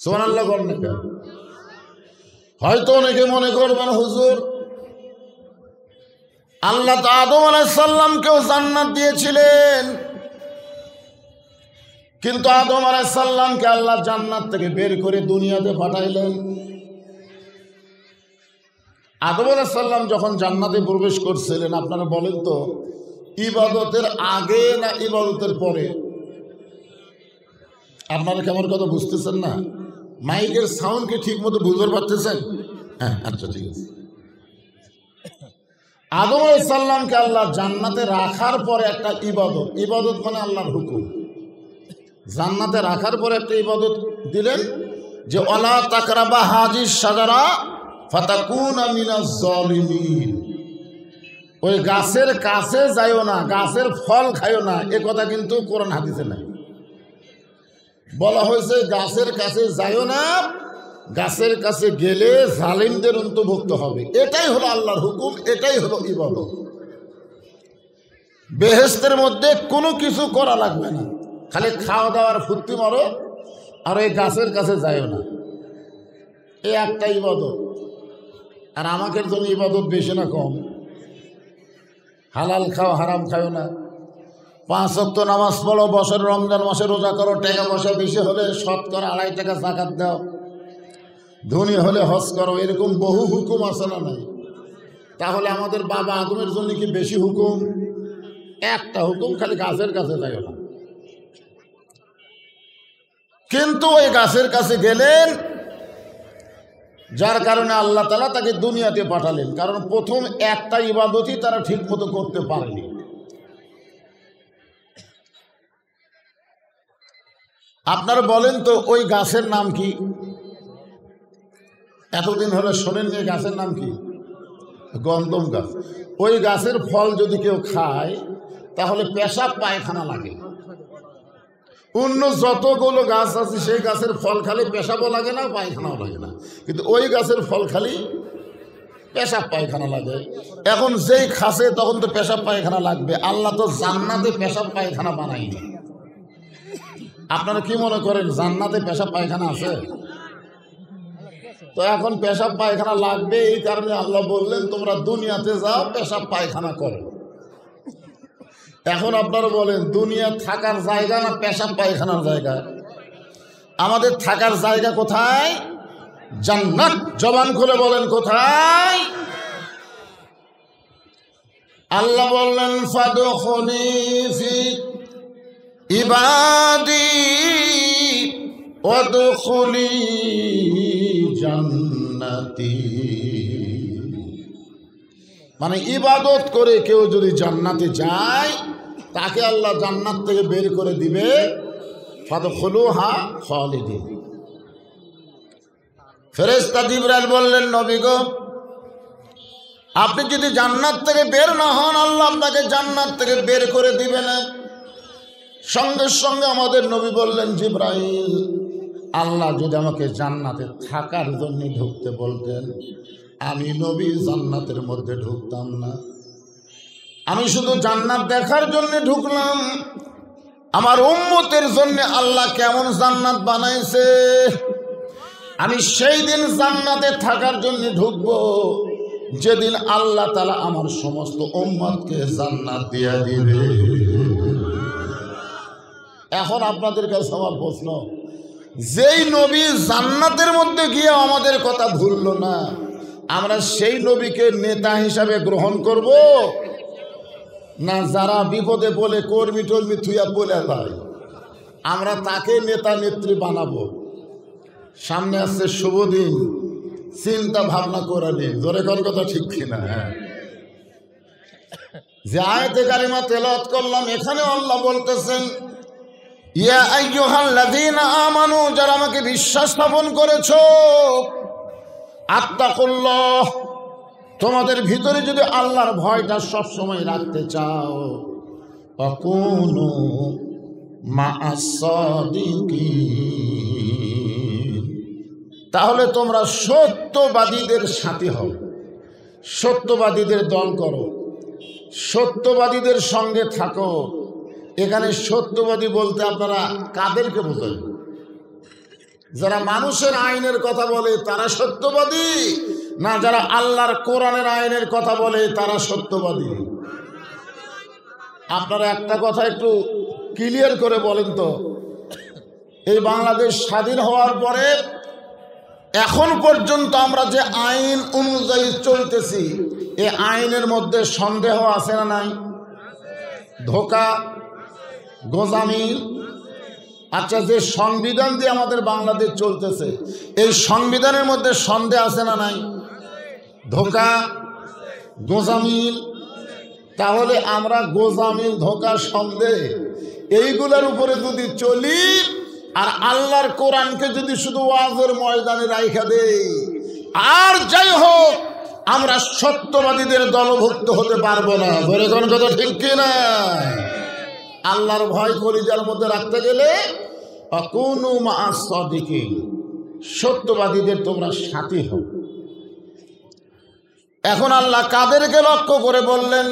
সুবহানাল্লাহ বলেন না। হয়তো অনেকে মনে করবেন হুজুর আল্লাহ তো আদম আলাইহিস সালামকেও জান্নাত দিয়েছিলেন, কিন্তু আদম আলাইহিস সালামকে আল্লাহ জান্নাত থেকে বের করে দুনিয়াতে পাঠাইলেন। আদম আলাইহিস সালাম যখন জান্নাতে প্রবেশ করছিলেন, আপনারা বলেন তো ইবাদতের আগে না ইবাদতের পরে? আপনারা কেমন কথা বুঝতেছেন না? মাইকের সাউন্ডকে ঠিক মতো বুঝতে পারতেছেন? হ্যাঁ, আচ্ছা ঠিক আছে। আদম আলাইহিস সালামকে আল্লাহ জান্নাতে রাখার পরে একটা ইবাদত, ইবাদত মানে আল্লাহর হুকুম, জান্নাতে রাখার পরে একটা ইবাদত দিলেন যে ওয়ালা তাকরাবা হাজিস শাজারা ফাতাকুনা মিনাজ জালিমিন। ওই গাছের কাছে যাইও না, গাছের ফল খাইও না, এ কথা কিন্তু কোরআন হাদিসে নাই। বলা হয়েছে গাছের কাছে যাইও না, গাছের কাছে গেলে জালিমদের অন্তর্ভুক্ত হবে। এটাই হলো আল্লাহর হুকুম, এটাই হলো ইবাদত। বেহেশতের মধ্যে কোনো কিছু করা লাগবে না, খালি খাওয়া দাওয়ার ফুর্তি মারো আর ওই গাছের কাছে যাইও না, এই একটা ইবাদত। আর আমাদের জন্য ইবাদত বেশি না কম? হালাল খাও, হারাম খাও না, 5 ওয়াক্ত নামাজ পড়ো, বছর রমজান মাসে রোজা করো, টাকা পয়সা বেশি হলে শতকরা 2.5 টাকা যাকাত দাও, ধনী হলে হজ করো, এরকম বহু হুকুম আছে না নাই? তাহলে আমাদের বাবা আদমের জন্য কি বেশি হুকুম? একটা হুকুম, খালি গাছের কাছে যাইও না। কিন্তু ওই গাছের কাছে গেলেন, যার কারণে আল্লাহ তাআলা তাকে দুনিয়াতে পাঠালেন, কারণ প্রথম একটা ইবাদতই তারা ঠিক মতো করতে পারেনি। আপনারা বলেন তো ওই গাছের নাম কি? এতদিন হলে শোনেন যে গাছের নাম কি? গন্ধম গাছ। ওই গাছের ফল যদি কেউ খায় তাহলে পেশাব পায়খানা লাগে। অন্য যতগুলো গাছ আছে সেই গাছের ফল খালি পেশাবও লাগে না, পায়খানাও লাগে না, কিন্তু ওই গাছের ফল খালি পেশাব পায়খানা লাগে। এখন যেই খাসে তখন তো পেশাব পায়খানা লাগবে। আল্লাহ তো জান্নাতে পেশাব পায়খানা বানায়নি। আপনারা কি মনে করেন জান্নাতে পেশাব পায়খানা আছে? তো এখন পেশাব পায়খানা লাগবে, এই কারণে আল্লাহ বললেন তোমরা দুনিয়াতে যাও, পেশাব পায়খানা করো। এখন আপনারা বলেন দুনিয়া থাকার জায়গা না পেশাব পায়খানার জায়গা? আমাদের থাকার জায়গা কোথায়? জান্নাত। জবান খুলে বলেন কোথায়? আল্লাহ বললেন ফাদখুলি ফি ইবাদি ওয়াদখুলি জান্নাতি। মানে ইবাদত করে কেউ যদি জান্নাতে যায় তাকে আল্লাহ জান্নাত থেকে বের করে দিবে, ফাদখুলুহা খালিদিন। ফেরেশতা জিবরাইল বললেন নবী গো, আপনি যদি জান্নাত থেকে বের না হন আল্লাহ আপনাকে জান্নাত থেকে বের করে দিবে না। সঙ্গে সঙ্গে আমাদের নবী বললেন জিবরাইল, আল্লাহ যদি আমাকে জান্নাতে থাকার জন্য ঢুকতে বলতেন আমি নবী জান্নাতের মধ্যে ঢুকতাম না। আমি শুধু জান্নাত দেখার জন্য ঢুকলাম। আমার উম্মতের জন্য আল্লাহ কেমন জান্নাত বানাইছে, আমি সেই দিন জান্নাতে থাকার জন্য ঢুকবো যেদিন আল্লাহ তাআলা আমার সমস্ত উম্মতকে জান্নাত দিয়ে দিবে। এখন আপনাদের কাছে আমার প্রশ্ন, যেই নবী জান্নাতের মধ্যে গিয়ে আমাদের কথা ভুললো না, আমরা সেই নবীকে নেতা হিসাবে গ্রহণ করব না যারা বিপদে বলে কর্মী টর্মী থুইয়া বলে যায় আমরা তাকে নেতা নেত্রী বানাবো? সামনে আসছে শুভ দিন, চিন্তা ভাবনা করে নিন। জোরে কোন কথা ঠিক কিনা? যে আয়াতে কারিমা তেলাওয়াত করলাম এখানে আল্লাহ বলতেছেন ইয়া আইয়ুহাল্লাযীনা আমানু, যারা আমাকে বিশ্বাস স্থাপন করেছো, আত্তাকুল্লাহ, তোমাদের ভিতরে যদি আল্লাহর ভয়টা সব সময় রাখতে চাও, ফাকুনু মা'আস সাদিকিন, তাহলে তোমরা সত্যবাদীদের সাথে হও, সত্যবাদীদের দল করো, সত্যবাদীদের সঙ্গে থাকো। এখানে সত্যবাদী বলতে আপনারা কাদেরকে বোঝেন? যারা মানুষের আইনের কথা বলে তারা সত্যবাদী, না যারা আল্লাহর কোরআনের আইনের কথা বলে তারা সত্যবাদী? আপনারা একটা কথা একটু ক্লিয়ার করে বলেন তো, এই বাংলাদেশ স্বাধীন হওয়ার পরে এখন পর্যন্ত আমরা যে আইন অনুযায়ী চলতেছি, এই আইনের মধ্যে সন্দেহ আছে না নাই? ধোঁকা, গোজামিল। আচ্ছা, যে সংবিধান দিয়ে আমাদের বাংলাদেশ চলতেছে, এই সংবিধানের মধ্যে সন্দেহ আছে না নাই? ধোঁকা, গোজামিল। তাহলে আমরা গোজামিল, ধোঁকা, সন্দেহ এইগুলোর উপরে যদি চলি আর আল্লাহর কোরআনকে যদি শুধু ওয়াজের ময়দানে রাইখা দেই, আর যাই হোক আমরা সত্যবাদীদের দলভুক্ত হতে পারবো না। ধরে কোন কথা ঠিক কিনা? আল্লাহর ভয় কলিজার মধ্যে রাখতে গেলে আকুনু মা'আস সাদিকিন, সত্যবাদীদের তোমরা সাথী হও। এখন আল্লাহ কাদেরকে লক্ষ্য করে বললেন?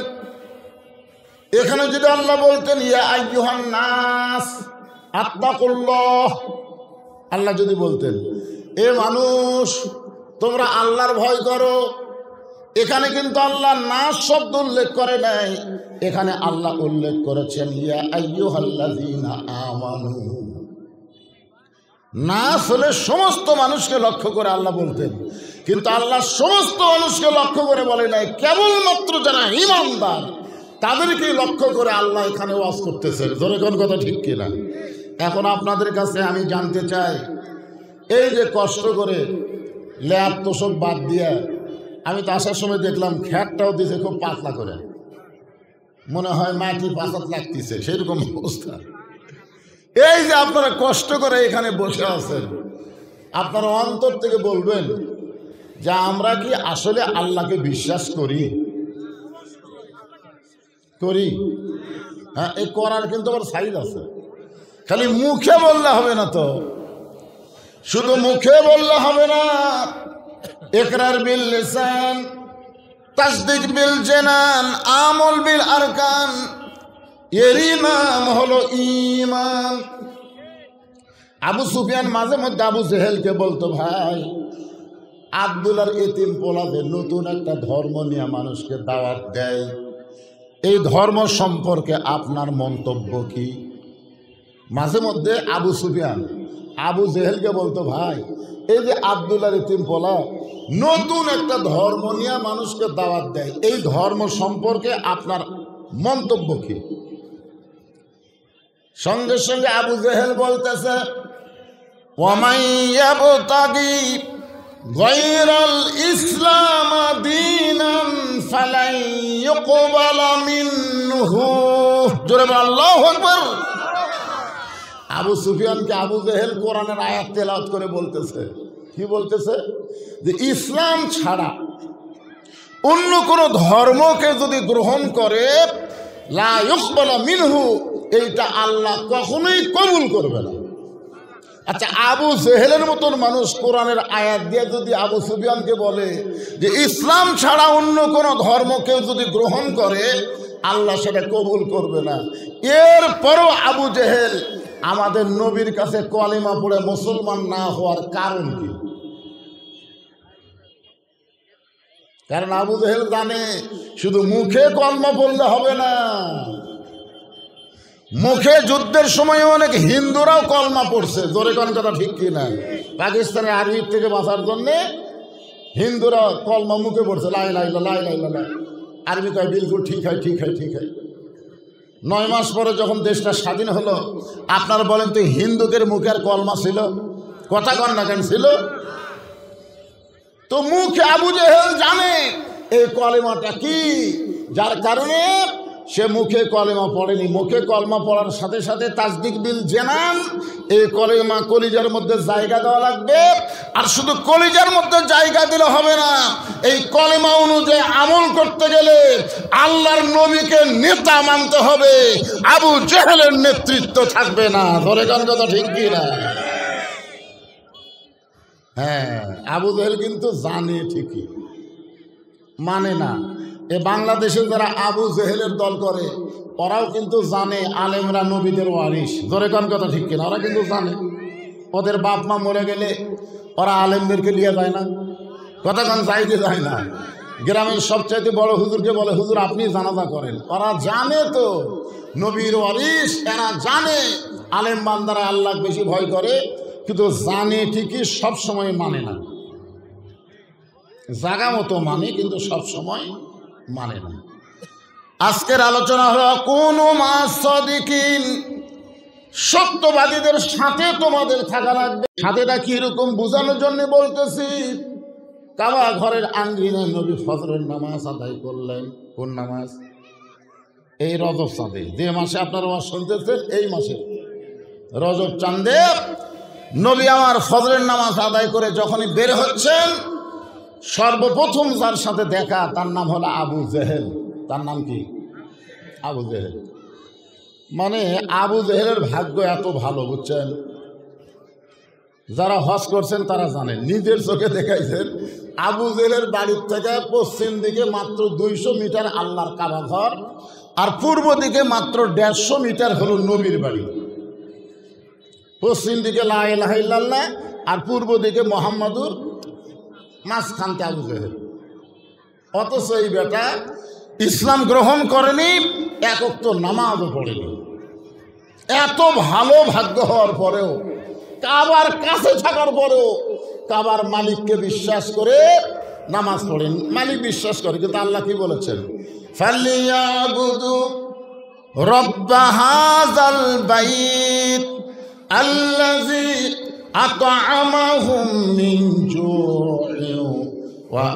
এখানে যদি আল্লাহ বলতেন ইয়া আইয়ুহান নাস আত্তাকুল্লাহ, আল্লাহ যদি বলতেন এ মানুষ তোমরা আল্লাহর ভয় করো, এখানে কিন্তু আল্লাহ নাস শব্দ উল্লেখ করে নাই, এখানে আল্লাহ উল্লেখ করেছেন ইয়া আইয়ুহাল্লাযীনা আমানু। নাস হলে সমস্ত মানুষকে লক্ষ্য করে আল্লাহ বলতেন, কিন্তু আল্লাহ সমস্ত মানুষকে লক্ষ্য করে বলে নাই, কেবলমাত্র যারা ঈমানদার তাদেরকেই লক্ষ্য করে আল্লাহ এখানে ওয়াজ করতেছেন। ধরে কোন কথা ঠিক কিনা? এখন আপনাদের কাছে আমি জানতে চাই, এই যে কষ্ট করে ল্যাব তো সব বাদ দিয়ে, আমি তো আসার সময় দেখলাম খ্যাটটাও দিয়েছে খুব পাতলা করে, মনে হয় মাটি পাতাত লাগতেছে সেরকম অবস্থা। এই যে আপনারা কষ্ট করে এখানে বসে আছেন, আপনারা অন্তর থেকে বলবেন যে আমরা কি আসলে আল্লাহকে বিশ্বাস করি? করি? হ্যাঁ, এই করার কিন্তু আবার সাইজ আছে। খালি মুখে বললে হবে না তো, শুধু মুখে বললে হবে না। ইকরার বিল লিসান, তাসদীক বিল জানান, আমল বিল আরকান, এরই নাম হলো ঈমান। আবু সুফিয়ান মাঝে মধ্যে আবু জেহেলকে বলতো, ভাই আব্দুল্লাহর এতিম পোলাদের নতুন একটা ধর্ম নিয়ে মানুষকে দাওয়াত দেয়, এই ধর্ম সম্পর্কে আপনার মন্তব্য কি? মাঝে মধ্যে আবু সুফিয়ান আবু জেহেলকে বলতো, ভাই এই যে আব্দুল্লাহর এতিম পোলা নতুন একটা ধর্ম নিয়ে মানুষকে দাওয়াত দেয়, এই ধর্ম সম্পর্কে আপনার মন্তব্য কি? সঙ্গে সঙ্গে আবু জেহেল বলতেছে, ওয়ামান ইয়াবতাগি গায়রাল ইসলাম দীনান ফালান ইউকবালা মিনহু। জোরে বল আল্লাহু আকবার। আবু সুফিয়ানকে আবু জেহেল কোরআনের আয়াত তেলাওয়াত করে বলতেছে, কি বলতেছে? যে ইসলাম ছাড়া অন্য কোন ধর্মকে যদি গ্রহণ করে লা ইউকবালা মিনহু, এইটা আল্লাহ কখনোই কবুল করবে না। আচ্ছা, আবু জেহেলের মতন মানুষ কোরআনের আয়াত দিয়ে যদি আবু সুফিয়ানকে বলে যে ইসলাম ছাড়া অন্য কোনো ধর্মকে যদি গ্রহণ করে আল্লাহ সেটা কবুল করবে না, এরপরও আবু জেহেল আমাদের নবীর কাছে কলিমা পড়ে মুসলমান না হওয়ার কারণ কি? কারণ আবু জেহেল জানে শুধু মুখে কলমা পড়লে হবে না, মুখে যুদ্ধের সময় অনেক হিন্দুরাও কলমা পড়ছে। জোরে কোন কথা ঠিক কিনা? পাকিস্তানের আর্মির থেকে বাঁচার জন্যে হিন্দুরা কলমা মুখে পড়ছে, লাই লাই লাই লাই লাই। আর্মি কয় বিলকুল ঠিক হয়, ঠিক হয়, ঠিক হয়। 9 মাস পরে যখন দেশটা স্বাধীন হলো, আপনারা বলেন তো হিন্দুদের মুখে আর কলমা ছিল? কথা কন না কেন ছিল? তো মুখে আবু জেহেল জানে এই কলেমাটা কি, যার কারণে সে মুখে কলেমা পড়েনি। মুখে কলমা পড়ার সাথে সাথে তাসদিক বিল জানান, এই কলেমা কলিজার মধ্যে জায়গা দেওয়া লাগবে। আর শুধু কলিজার মধ্যে জায়গা দিলে হবে না, এই কলেমা অনুযায়ী আমল করতে গেলে আল্লাহর নবীকে নেতা মানতে হবে, আবু জেহেলের নেতৃত্ব থাকবে না। ধরে কোন কথা ঠিক কি না? হ্যাঁ, আবু জেহেল কিন্তু জানে ঠিকই, মানে না। এ বাংলাদেশে যারা আবু জেহেলের দল করে ওরাও কিন্তু জানে আলেমরা নবীদের ওয়ারিস। ধরে কোন কথা ঠিক কিনা? ওরা কিন্তু জানে, ওদের বাপ মা মরে গেলে ওরা আলেমদেরকে নিয়ে যায় না, কতক্ষণ চাইতে যায় না। গ্রামের সবচাইতে বড় হুজুরকে বলে, হুজুর আপনি জানাজা করেন। ওরা জানে তো নবীর ওয়ারিস, এরা জানে আলেম বান্দারা আল্লাহ বেশি ভয় করে, কিন্তু জানে ঠিকই সব সময় মানে না। জাগা মতো মানে, কিন্তু সব সময় মানে না। আজকের আলোচনা হলো কোন মাসদিকিন, সত্যবাদীদের সাথে তোমাদের থাকা লাগবে। সাথেটা কি এরকম বোঝানোর জন্য বলতেছি। কাবা ঘরের আঙ্গিনায় নবী ফজরের নামাজ আদায় করলেন। কোন নামাজ? এই রজব চাঁদে, যে মাসে আপনারা শুনতেছেন, এই মাসে রজব চাঁদে নবী আমার ফজরের নামাজ আদায় করে যখনই বের হচ্ছেন, সর্বপ্রথম যার সাথে দেখা তার নাম হলো আবু জেহেল। তার নাম কি? আবু জেহেল। মানে আবু জেহেলের ভাগ্য এত ভালো, বুঝছেন? যারা হজ করছেন তারা জানেন, নিজের চোখে দেখাইছেন। আবু জেহেলের বাড়ির থেকে পশ্চিম দিকে মাত্র 200 মিটার আল্লাহর কাবা ঘর, আর পূর্ব দিকে মাত্র 150 মিটার হলো নবীর বাড়ি। পশ্চিম দিকে লা ইলাহা ইল্লাল্লাহ, আর পূর্ব দিকে মুহাম্মাদুর, মাঝখানতে আবু জেহেল। অথচ এই বেটা ইসলাম গ্রহণ করেনি, এক ওয়াক্ত নামাজও পড়েনি। এত ভালো ভাগ্য হওয়ার পরেও, কাবার কাছে থাকার পরেও কাবার মালিককে বিশ্বাস করে নামাজ পড়েন। মালিক বিশ্বাস করে, কিন্তু আল্লাহ কি বলেছেন? ফালিয়াবুদু রব্ব হাযাল বাইত আল্লাযী আত'আমাহুম মিন জু'ইন ওয়া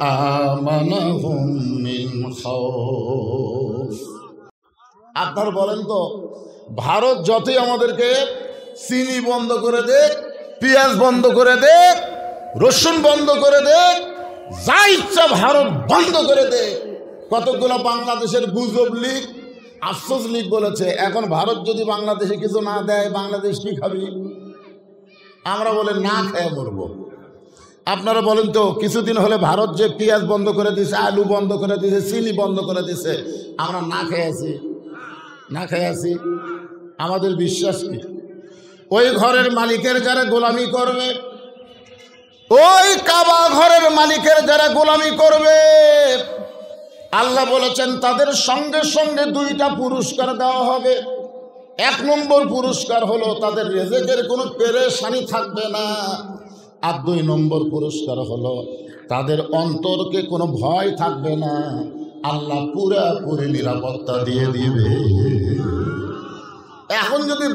আমানাহুম মিন খাউফ। আপনারা বলেন তো, ভারত যতই আমাদেরকে চিনি বন্ধ করে দেখ, পেঁয়াজ বন্ধ করে দেখ, রসুন বন্ধ করে দেখ, যা ইচ্ছা ভারত বন্ধ করে দেখ, কতগুলো বাংলাদেশের গুজব লীগ, আফসোস লীগ বলেছে এখন ভারত যদি বাংলাদেশে কিছু না দেয়, বাংলাদেশ কি খাবি? আমরা বলে না খেয়ে মরবো। আপনারা বলেন তো, কিছুদিন হলে ভারত যে পেঁয়াজ বন্ধ করে দিয়েছে, আলু বন্ধ করে দিয়েছে, চিনি বন্ধ করে দিয়েছে, আমরা না খেয়ে আছি, না খেয়ে আছি। আমাদের বিশ্বাস কি? ওই ঘরের মালিকের যারা গোলামি করবে, ওই কাবা ঘরের মালিকের যারা গোলামি করবে, আল্লাহ বলেছেন তাদের সঙ্গে সঙ্গে 2টা পুরস্কার দেওয়া হবে। 1 নম্বর পুরস্কার হলো তাদের রিজিকের কোনো পেরেশানি থাকবে না, আর 2 নম্বর পুরস্কার হলো তাদের অন্তরকে কোনো ভয় থাকবে না, আল্লাহ পুরোপুরি নিরাপত্তা দিয়ে দিবে। এখন যদি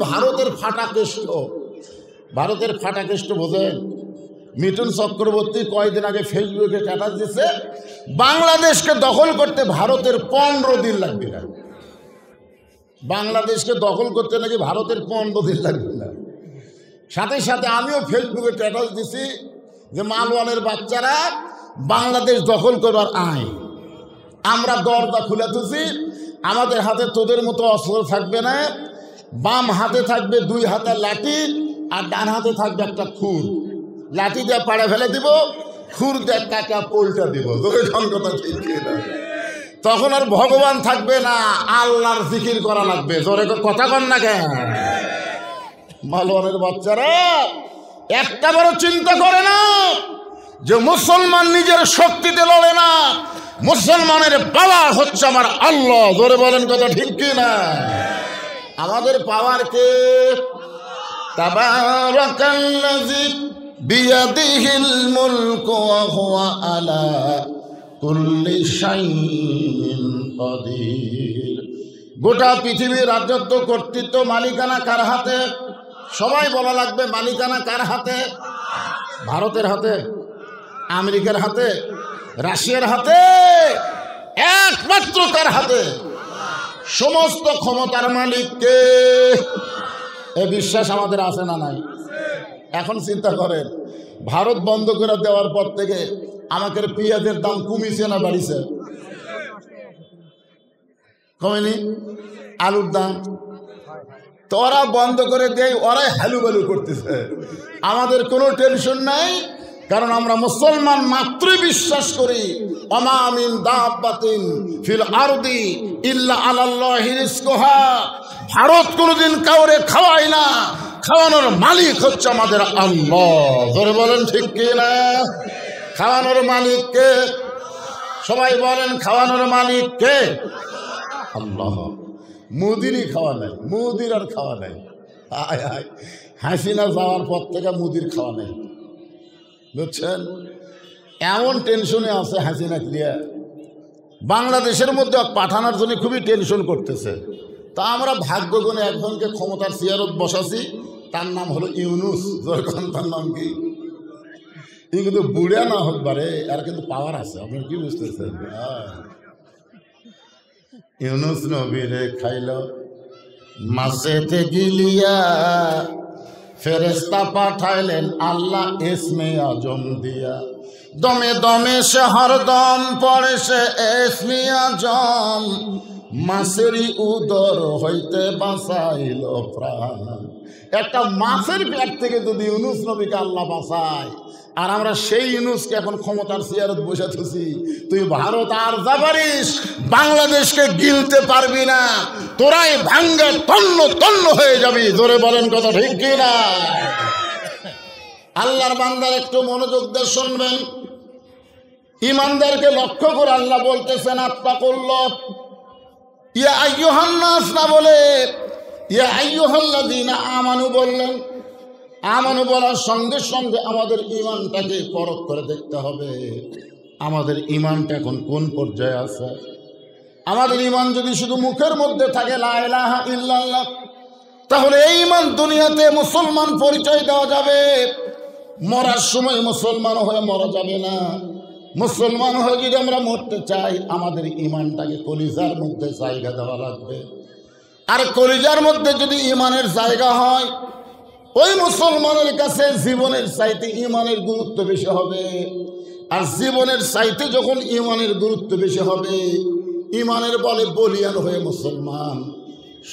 ভারতের ফাটাকেষ্ট বোঝেন, মিঠুন চক্রবর্তী কয়েকদিন আগে ফেসবুকে স্ট্যাটাস দিচ্ছে, বাংলাদেশকে দখল করতে ভারতের 15 দিন লাগবে না। বাংলাদেশকে দখল করতে নাকি ভারতের 15 দিন লাগবে না। সাথে সাথে আমিও ফেসবুকে স্ট্যাটাস দিছি যে মালওয়ানের বাচ্চারা বাংলাদেশ দখল করবার আয়, আমরা দরজা খুলে তুছি, আমাদের হাতে তোদের মতো অস্ত্র থাকবে না, বাম হাতে থাকবে 2 হাতে লাঠি, আর ডান হাতে থাকবে একটা খুর। লাঠি দিয়ে পাড়ে ফেলে দিব, খুর দিয়ে কাটা পোলটা দিব। কথা ঠিক না? তখন আর ভগবান থাকবে না, আল্লাহর জিকির করা লাগবে। জোরে কথা কন না কেন? মালওয়ানের বাচ্চারা একটা বড় চিন্তা করে না যে মুসলমান নিজের শক্তিতে লড়ে না, মুসলমানের পাওয়ার হচ্ছে আমার আল্লাহ। জোরে বলেন কথা ঠিক কি না? আমাদের পাওয়ার কে? তাবারাকাল্লাযী বিয়াদিহিল মুলকু ওয়া হুয়া আলা কুল্লি শাইইন কাদির। গোটা পৃথিবীর রাজত্ব, কর্তৃত্ব, মালিকানা কার হাতে? সবাই বলা লাগবে, মালিকানা কার হাতে? ভারতের হাতে, আমেরিকার হাতে, রাশিয়ার হাতে, একমাত্র তার হাতে। সমস্ত ক্ষমতার মালিককে। এই বিশ্বাস আমাদের আছে না নাই? এখন চিন্তা করেন, ভারত বন্ধ করে দেওয়ার পর থেকে আমাদের পেঁয়াজের দাম কমিছে না বাড়িছে? কমেনি? আলুর দাম তো ওরা বন্ধ করে দেয়, ওরাই হ্যালুবালু করতেছে, আমাদের কোনো টেনশন নাই। কারণ আমরা মুসলমান মাত্রই বিশ্বাস করি ওমা মিন দাব্বাতিন ফিল আরদি ইল্লা আলাল্লাহি রিজকুহা। ভারত কোনোদিন কাউরে খাওয়ায় না, খাওয়ানোর মালিক হচ্ছে আমাদের আল্লাহ। ধরে বলেন ঠিক কি না? খাওয়ানোর মালিক কে? সবাই বলেন খাওয়ানোর মালিক কে? আল্লাহ। মুদিরই খাওয়া নাই, মুদির আর খাওয়া নাই। আয় আয়, হাসিনা যাওয়ার পর থেকে মুদির খাওয়া নেই, বুঝছেন? এমন টেনশনে আছে হাসিনা দিয়ে, বাংলাদেশের মধ্যে পাঠানোর জন্য খুবই টেনশন করতেছে। তা আমরা ভাগ্যগুণে একজনকে ক্ষমতার চেয়ারত বসাছি, তার নাম হলো ইউনুস। তার নাম কি? ই কিন্তু বুড়া না হোক পারে, আর কিন্তু পাওয়ার আছে। আপনি কি বুঝতেছেন? ইউনুস নবীরে খাইল মাছেতে গিলিয়া, ফেরেশতা পাঠাইলেন আল্লাহ ইসমে আজম দিয়া। দমে দমে সে হরদম পড়ে সে ইসমে আজম, মাছেরই উদর হইতে বাঁচাইল প্রাণ। একটা মাছের পেট থেকে যদি ইউনুস নবীকে আল্লাহ বাঁচায়, আর আমরা সেই ইউনুসকে এখন ক্ষমতার চেয়ারত বসে থাকি, তুই ভারত আর যা পারিস বাংলাদেশকে গিলতে পারবি না, তোরাই ভাঙ্গে তন্ন তন্ন হয়ে যাবি। জোরে বলেন কথা ঠিক কি না? আল্লাহর বান্দার একটু মনোযোগ দিয়ে শুনবেন। ইমানদারকে লক্ষ্য করে আল্লাহ বলতেছেন আত্তাকুল্লাহ। ইয়া আইয়ুহান নাস না বলে ইয়া আইয়ুহাল্লাযীনা আমানু বললেন। আমানু বলার সঙ্গে সঙ্গে আমাদের ইমানটাকে পরখ করে দেখতে হবে, আমাদের ইমানটা এখন কোন পর্যায়ে আছে। আমাদের ইমান যদি শুধু মুখের মধ্যে থাকে লা ইলাহা ইল্লাল্লাহ, তাহলে এই ইমান দুনিয়াতে মুসলমান পরিচয় দেওয়া যাবে, মরার সময় মুসলমান হয়ে মরা যাবে না। মুসলমান হয়ে যদি আমরা মরতে চাই, আমাদের ইমানটাকে কলিজার মধ্যে জায়গা দেওয়া লাগবে। আর কলিজার মধ্যে যদি ইমানের জায়গা হয়, ওই মুসলমানের কাছে জীবনের চাইতে ইমানের গুরুত্ব বেশি হবে। আর জীবনের চাইতে যখন ইমানের গুরুত্ব বেশি হবে, ইমানের বলে বলিয়ান হয়ে মুসলমান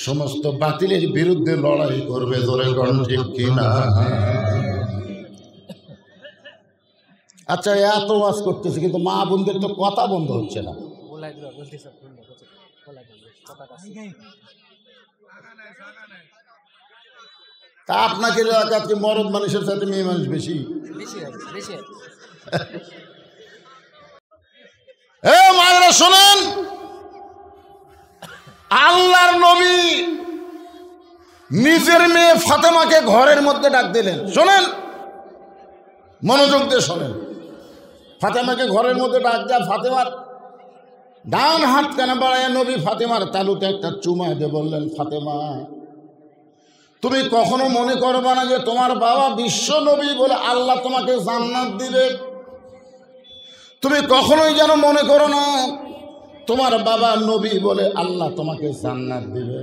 সমস্ত বাতিলের বিরুদ্ধে লড়াই করবে। জোরে বলেন ঠিক কিনা? আচ্ছা, এত ওয়াজ করতেছে কিন্তু মা বোনদের তো কথা বন্ধ হচ্ছে না। তা আপনাকে এলাকাতে মরদ মানুষের সাথে মেয়ে মানুষ বেশি। মায়েরা শোনেন, আল্লাহর নবী নিজের মেয়ে ফাতেমাকে ঘরের মধ্যে ডাক দিলেন। শোনেন, মনোযোগ দিয়ে শোনেন। ফাতেমাকে ঘরের মধ্যে ডাক দেয়া, ফাতেমার ডান হাত কেন বাড়ায় নবী ফাতেমার তালুতে একটা চুমা দিয়ে বললেন, ফাতেমা তুমি কখনো মনে করবে না যে তোমার বাবা বিশ্ব নবী বলে আল্লাহ তোমাকে জান্নাত দিবে। তুমি কখনোই যেন মনে করো না তোমার বাবা নবী বলে আল্লাহ তোমাকে জান্নাত দিবে।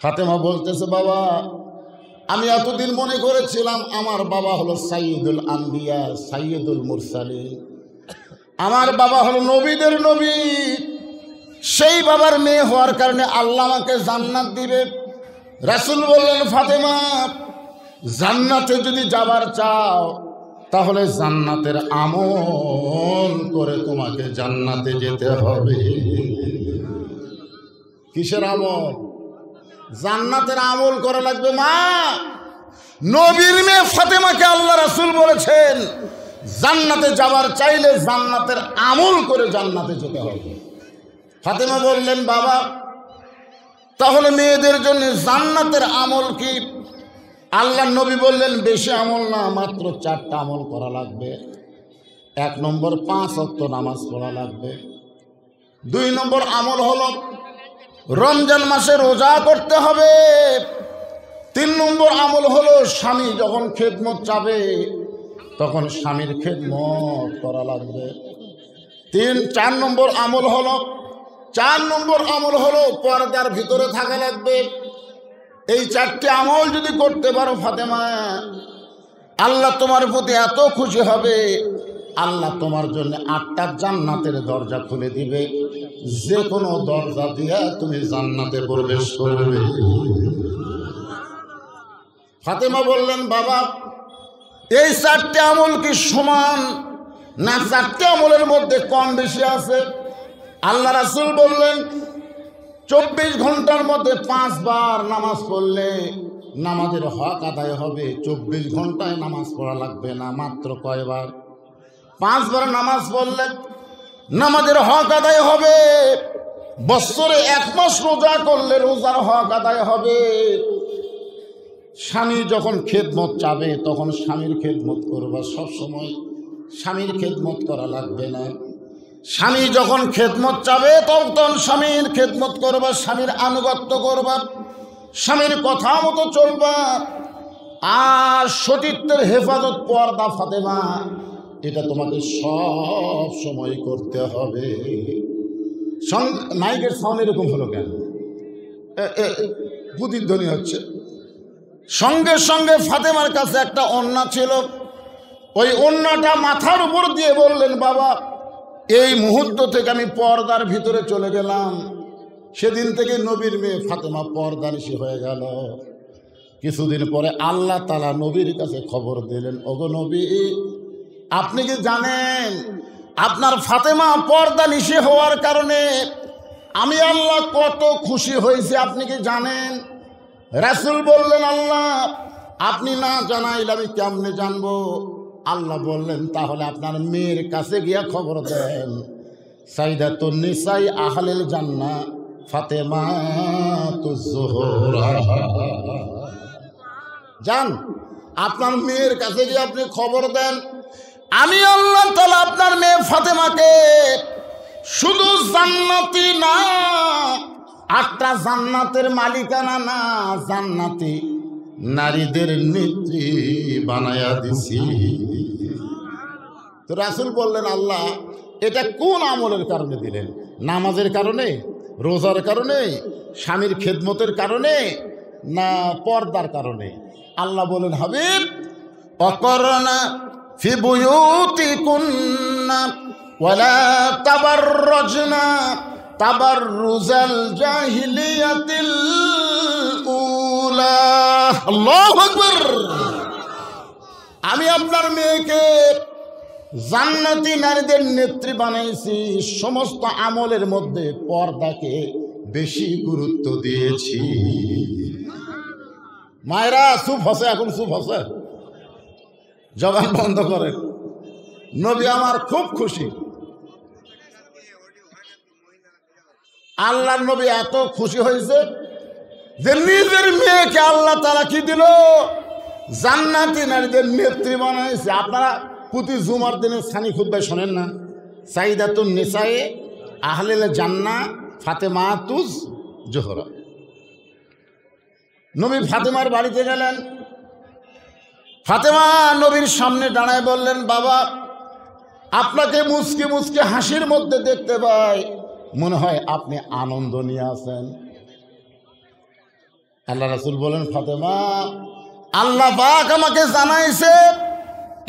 ফাতেমা বলতেছে, বাবা আমি এতদিন মনে করেছিলাম আমার বাবা হলো সাইয়্যিদুল আম্বিয়া, সাইয়্যিদুল মুরসালিন, আমার বাবা হলো নবীদের নবী। সেই বাবার মেয়ে হওয়ার কারণে আল্লাহ আমাকে জান্নাত দিবে। রাসূল বললেন, ফাতেমা জান্নাতে যদি যাবার চাও তাহলে জান্নাতের আমল করে তোমাকে জান্নাতে যেতে হবে। কিসের আমল? জান্নাতের আমল করা লাগবে। মা, নবীর মেয়ে ফাতেমাকে আল্লাহ রাসূল বলেছেন জান্নাতে যাবার চাইলে জান্নাতের আমল করে জান্নাতে যেতে হবে। ফাতেমা বললেন, বাবা তাহলে মেয়েদের জন্য জান্নাতের আমল কি? আল্লাহ নবী বললেন, বেশি আমল না, মাত্র 4টা আমল করা লাগবে। 1 নম্বর 5 ওয়াক্ত নামাজ পড়া লাগবে। 2 নম্বর আমল হলো রমজান মাসে রোজা করতে হবে। 3 নম্বর আমল হলো স্বামী যখন খেদমত চাবে তখন স্বামীর খেদমত করা লাগবে। 4 নম্বর আমল হলো পর্দার ভিতরে থাকা লাগবে। এই 4টি আমল যদি করতে পারো ফাতেমা, আল্লাহ তোমার প্রতি এত খুশি হবে, আল্লাহ তোমার জন্য 8টা জান্নাতের দরজা খুলে দিবে। যে কোনো দরজা দিয়ে তুমি জান্নাতে প্রবেশ করবে। ফাতেমা বললেন, বাবা এই 4টি আমল কি সমান না 4টি আমলের মধ্যে কম বেশি আছে? আল্লাহ রাসূল বললেন, 24 ঘন্টার মধ্যে 5 বার নামাজ পড়লে নামাজের হক আদায় হবে, 24 ঘন্টায় নামাজ পড়া লাগবে না, মাত্র কয়বার? 5 বার নামাজ পড়লে নামাজের হক আদায় হবে। বছরে 1 মাস রোজা করলে রোজার হক আদায় হবে। স্বামী যখন খেদমত চাবে তখন স্বামীর খেদমত করবা, সবসময় স্বামীর খেদমত করা লাগবে না। স্বামী যখন খেদমত চাবে তখন স্বামীর খেদমত করবা, স্বামীর আনুগত্য করবা, স্বামীর কথা মতো চলবা। আর সতীত্বের হেফাজত, পর্দা, ফাতেমা, এটা তোমাকে সব সময় করতে হবে। নায়িকের সাউন্ড এরকম হলো কেন? প্রতিধ্বনি হচ্ছে। সঙ্গে সঙ্গে ফাতেমার কাছে একটা ওড়না ছিল, ওই ওড়নাটা মাথার উপর দিয়ে বললেন, বাবা এই মুহূর্ত থেকে আমি পর্দার ভিতরে চলে গেলাম। সেদিন থেকে নবীর মেয়ে ফাতেমা পর্দানিশী হয়ে গেল। কিছুদিন পরে আল্লাহ তাআলা নবীর কাছে খবর দিলেন, ওগো নবী, আপনি কি জানেন আপনার ফাতেমা পর্দানিশী হওয়ার কারণে আমি আল্লাহ কত খুশি হয়েছি, আপনি কি জানেন? রাসূল বললেন, আল্লাহ আপনি না জানাইলে আমি কেমনে জানবো? আল্লাহ বললেন, তাহলে আপনার মেয়ের কাছে গিয়া খবর দেন, সাইয়্যিদাতুন নিসাই আহলিল জান্নাহ ফাতেমাতুজ জোহরা। যান আপনার মেয়ের কাছে গিয়ে আপনি খবর দেন, আমি আল্লাহ তাআলা আপনার মেয়ে ফাতেমাকে শুধু জান্নাতি না, 8টা জান্নাতের মালিকানা না, জান্নাতি নারীদের নেত্রী বানায়া দিছি। তো রাসূল বললেন, আল্লাহ এটা কোন আমলের কারণে দিলেন? নামাজের কারণে, রোজার কারণে, স্বামীর খেদমতের কারণে, না পর্দার কারণে? আল্লাহ বলেন, হাবিব, অকরনা ফি বুয়ুতিকুন্না ওয়ালা তাবাররাজনা তাবাররুজাল জাহিলিয়াতিল উলা। আল্লাহু আকবার। আমি আপনার মেয়েকে জান্নাতি নারীদের নেত্রী বানাইছি, সমস্ত আমলের মধ্যে পর্দাকে বেশি গুরুত্ব দিয়েছি। মায়েরা চুপ হসে, এখন চুপ হসে, জবান বন্ধ করেন। নবী আমার খুব খুশি। আল্লাহর নবী এত খুশি হয়েছে যে নিজের মেয়েকে আল্লাহ তাআলা কি দিল? জান্নাতি নারীদের নেত্রী বানাইছে। আপনারা প্রতি জুমার দিনে সানি খুতবা শোনেন না? সাইয়্যিদাতুন নিসাই আহলিল জান্নাহ ফাতেমাতুজ জোহরা। নবী ফাতেমার বাড়িতে গেলেন। ফাতেমা নবীর সামনে দাঁড়ায় বললেন, বাবা আপনাকে মুচকি মুচকি হাসির মধ্যে দেখতে পাই, মনে হয় আপনি আনন্দ নিয়ে আছেন। আল্লাহ রাসূল বলেন, ফাতেমা আল্লাহ পাক আমাকে জানাইছে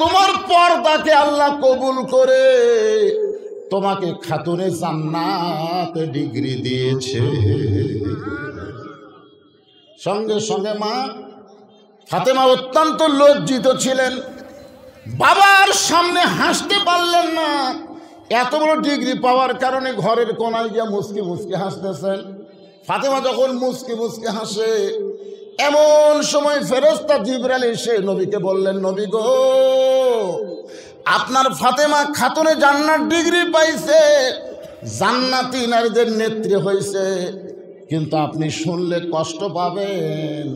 তোমার পর্দাকে আল্লাহ কবুল করে তোমাকে খাতুনে জান্নাত ডিগ্রি দিয়েছে। সঙ্গে সঙ্গে মা ফাতেমা অত্যন্ত লজ্জিত ছিলেন, বাবার সামনে হাসতে পারলেন না। এত বড় ডিগ্রি পাওয়ার কারণে ঘরের কোনায় গিয়ে মুচকি মুচকি হাসতেছেন। ফাতেমা যখন মুচকি মুচকি হাসে, এমন সময় ফেরেশতা জিবরাইল এসে নবীকে বললেন, নবী গো, আপনার ফাতেমা খাতুনে জান্নাত ডিগ্রি পাইছে, জান্নাতি নারীদের নেত্রী হয়েছে, কিন্তু আপনি শুনলে কষ্ট পাবেন।